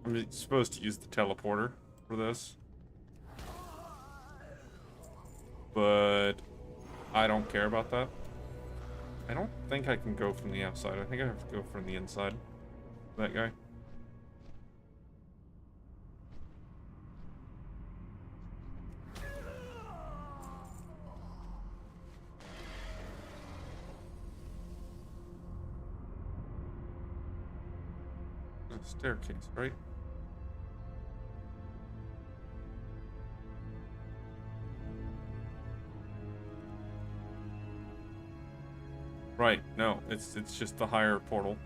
I'm supposed to use the teleporter for this. But I don't care about that. I don't think I can go from the outside. I think I have to go from the inside. That guy. There's a staircase, right? Right, no, it's just the higher portal.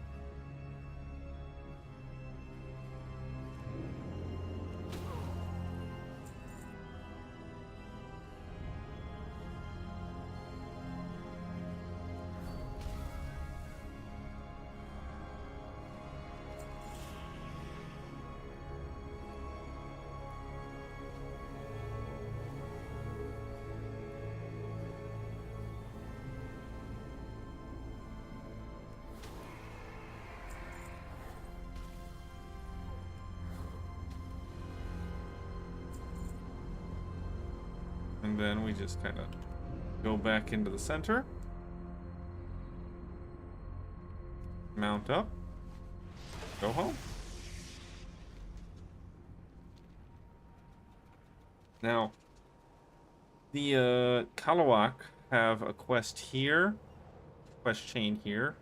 And then we just kind of go back into the center. Mount up. Go home. Now, the Kalawak have a quest here, quest chain here,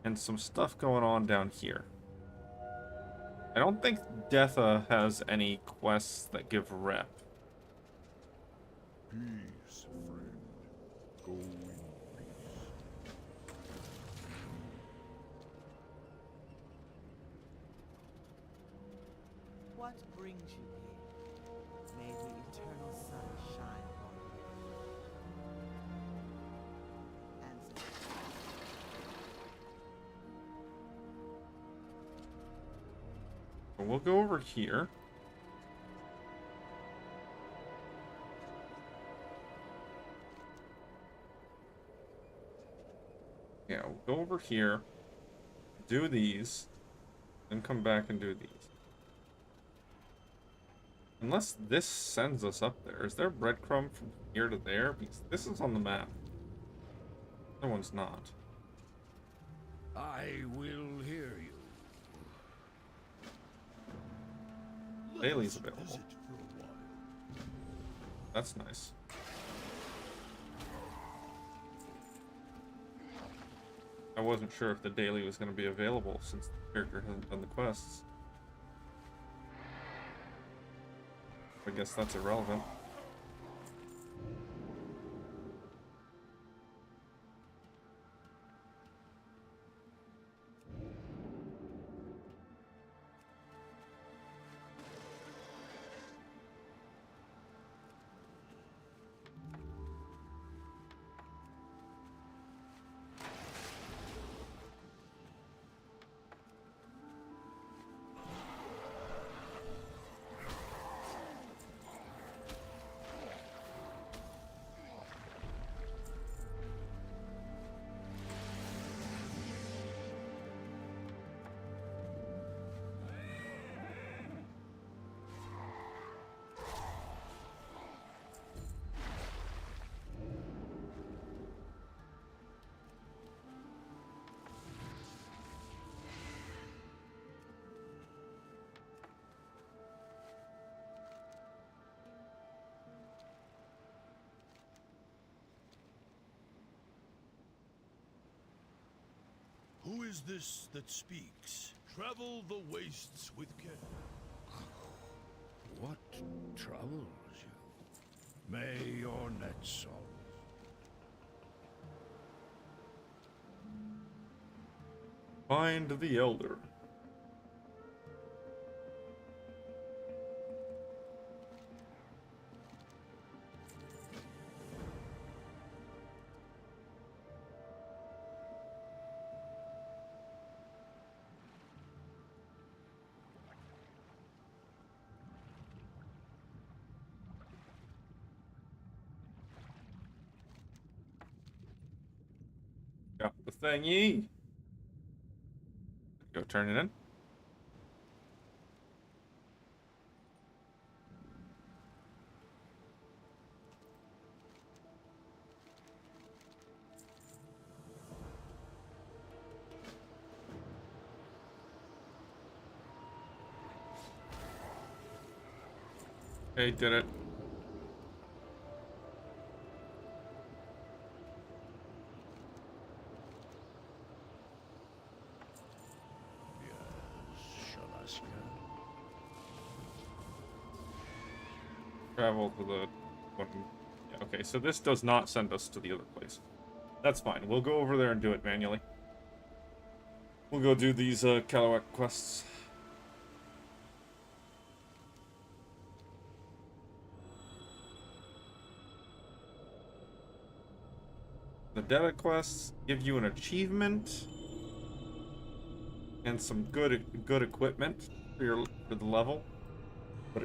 and some stuff going on down here. I don't think Detha has any quests that give rep. Peace, friend. Go in peace. What brings you here? May the eternal sun shine upon you. Ancestors. We'll go over here. Yeah, we'll go over here, do these, then come back and do these. Unless this sends us up there. Is there a breadcrumb from here to there? Because this is on the map. The other one's not. I will hear you. Bailey's Let's available. visit for a while. That's nice. I wasn't sure if the daily was going to be available since the character hasn't done the quests. I guess that's irrelevant. Who is this that speaks? Travel the wastes with care. What troubles you? May your net solve. Find the Elder. Got the thingy. Go turn it in. Hey, did it. Yes, Travel to the one. Yeah, okay, so this does not send us to the other place. That's fine. We'll go over there and do it manually. We'll go do these Kalawak quests. The debit quests give you an achievement and some good equipment for the level, but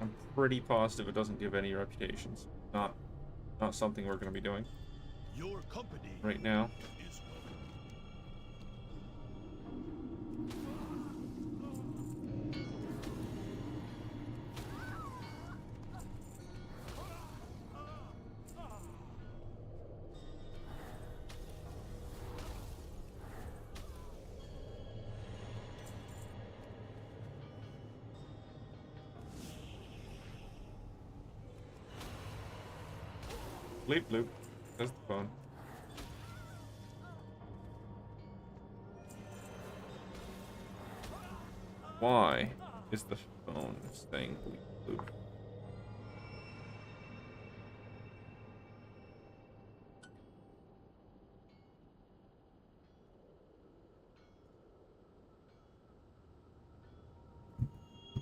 I'm pretty positive it doesn't give any reputations. Not something we're going to be doing Your company right now. is welcome. Bleep bloop. That's the phone. Why is the phone saying bleep bloop?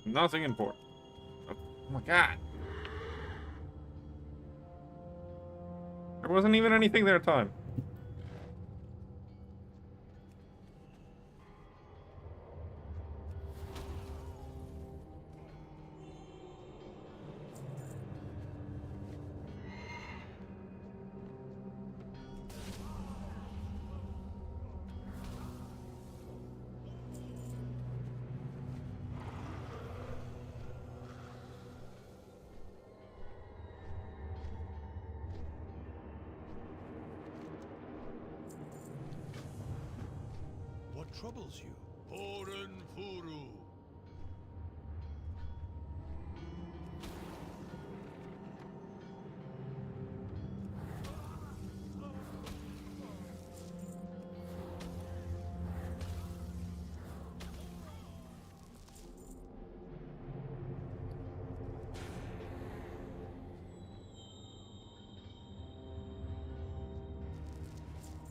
Nothing important. Oh my god. There wasn't even anything there at the time. What troubles you? Oren Furu.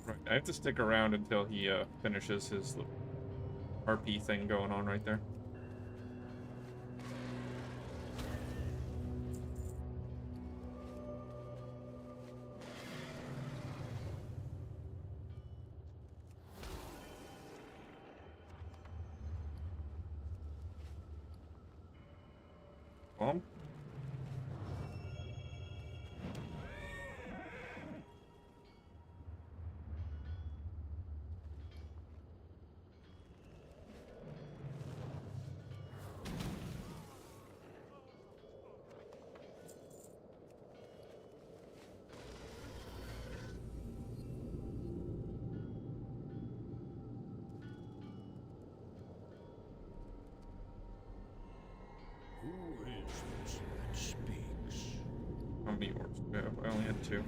Right, I have to stick around until he finishes his RP thing going on right there. Bomb. Who is this that speaks? How many orbs do we have? I only had 2.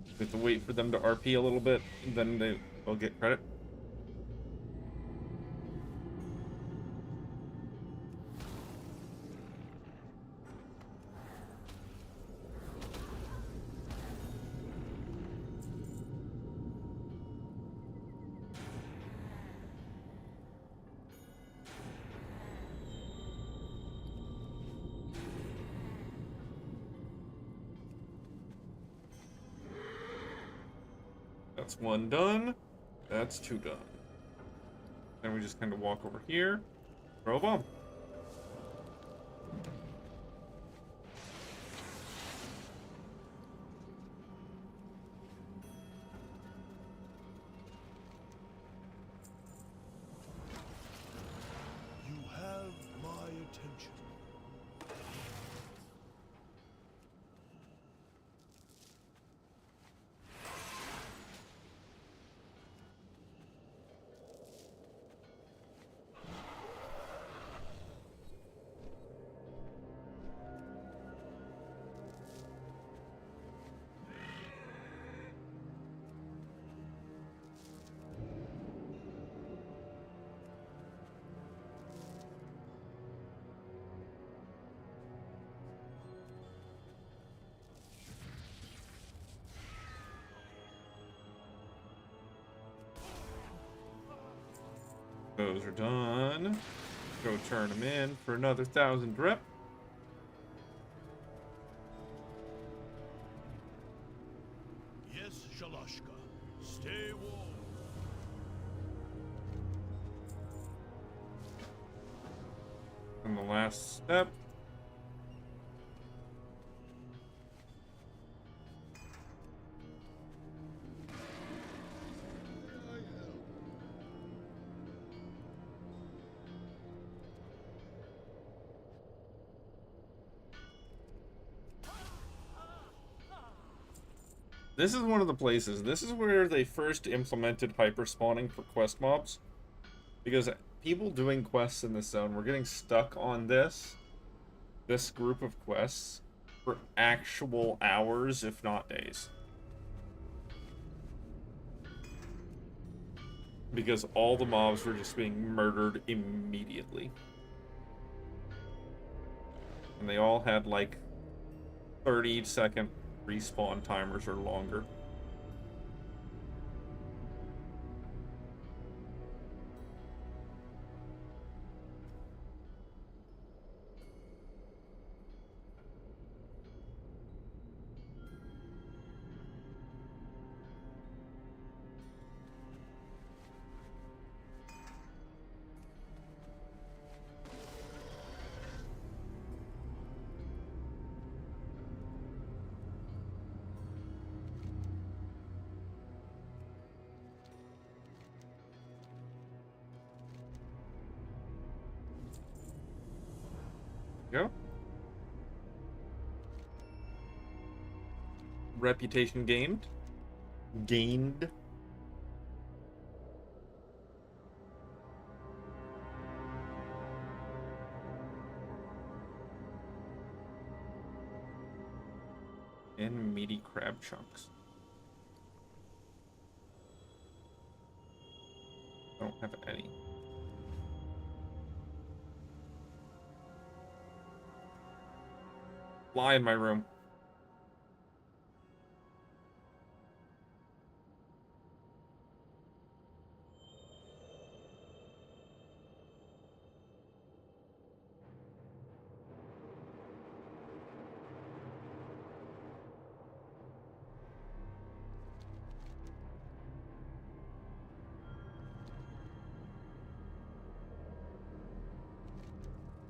We have to wait for them to RP a little bit, and then they'll get credit. That's 1 done. That's 2 done. Then we just kind of walk over here, throw a bomb. You have my attention. those are done. Go turn them in for another 1,000 rep. Yes, Shalashka. Stay warm. And the last step. This is one of the places. This is where they first implemented hyper spawning for quest mobs. Because people doing quests in this zone were getting stuck on this group of quests for actual hours, if not days. Because all the mobs were just being murdered immediately. And they all had like 30-second respawn timers or longer. Go. Reputation gained. Gained. And meaty crab chunks. I don't have any. Fly in my room.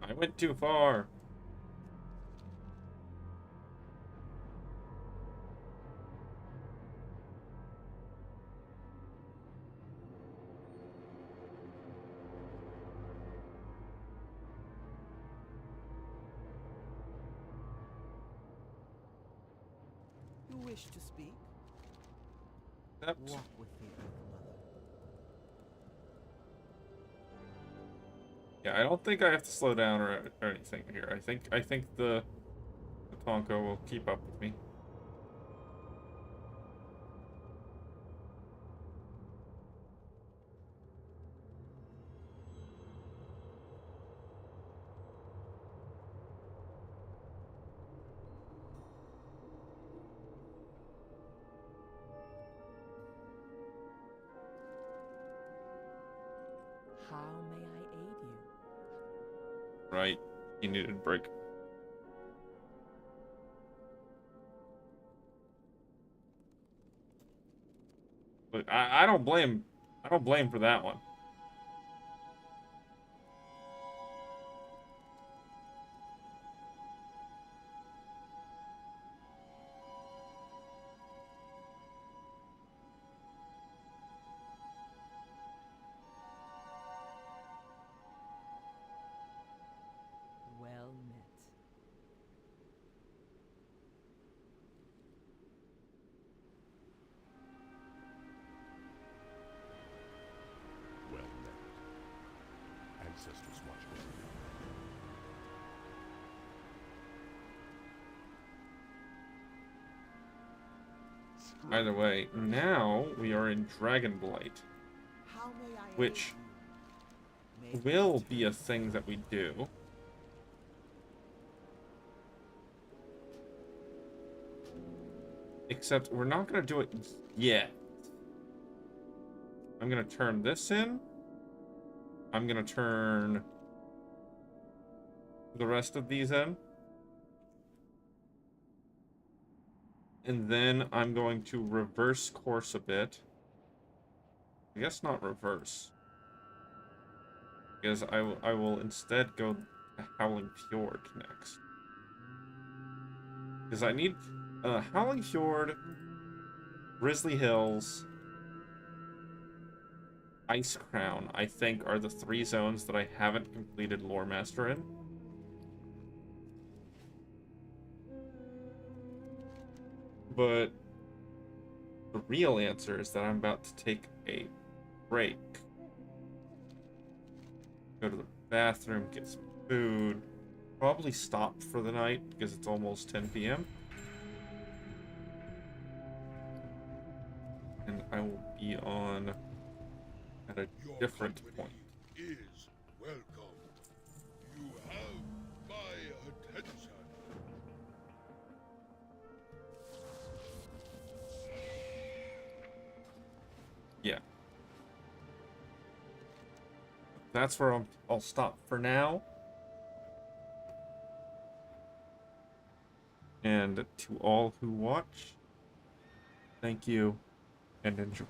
I went too far. You wish to speak? Except Walk with the Earth Mother. yeah, I don't think I have to slow down or anything here. I think the Tonko will keep up with me. How may I aid you? Right. He needed a break. But I don't blame for that one. Well met. Well met. Ancestors watch over you. Either way, now we are in Dragonblight, How may I which aid you? will be a thing that we do. Except we're not going to do it yet. I'm going to turn this in. I'm gonna turn the rest of these in. And then I'm going to reverse course a bit. I guess not reverse. Because I will instead go to Howling Fjord next. Because I need Howling Fjord, Grizzly Hills, Ice Crown, I think, are the 3 zones that I haven't completed Lore Master in. But the real answer is that I'm about to take a break. Go to the bathroom, get some food. Probably stop for the night because it's almost 10 p.m. And I will be on at a different point. Is welcome. You have my attention. Yeah. That's where I'll stop for now. And to all who watch, thank you and enjoy.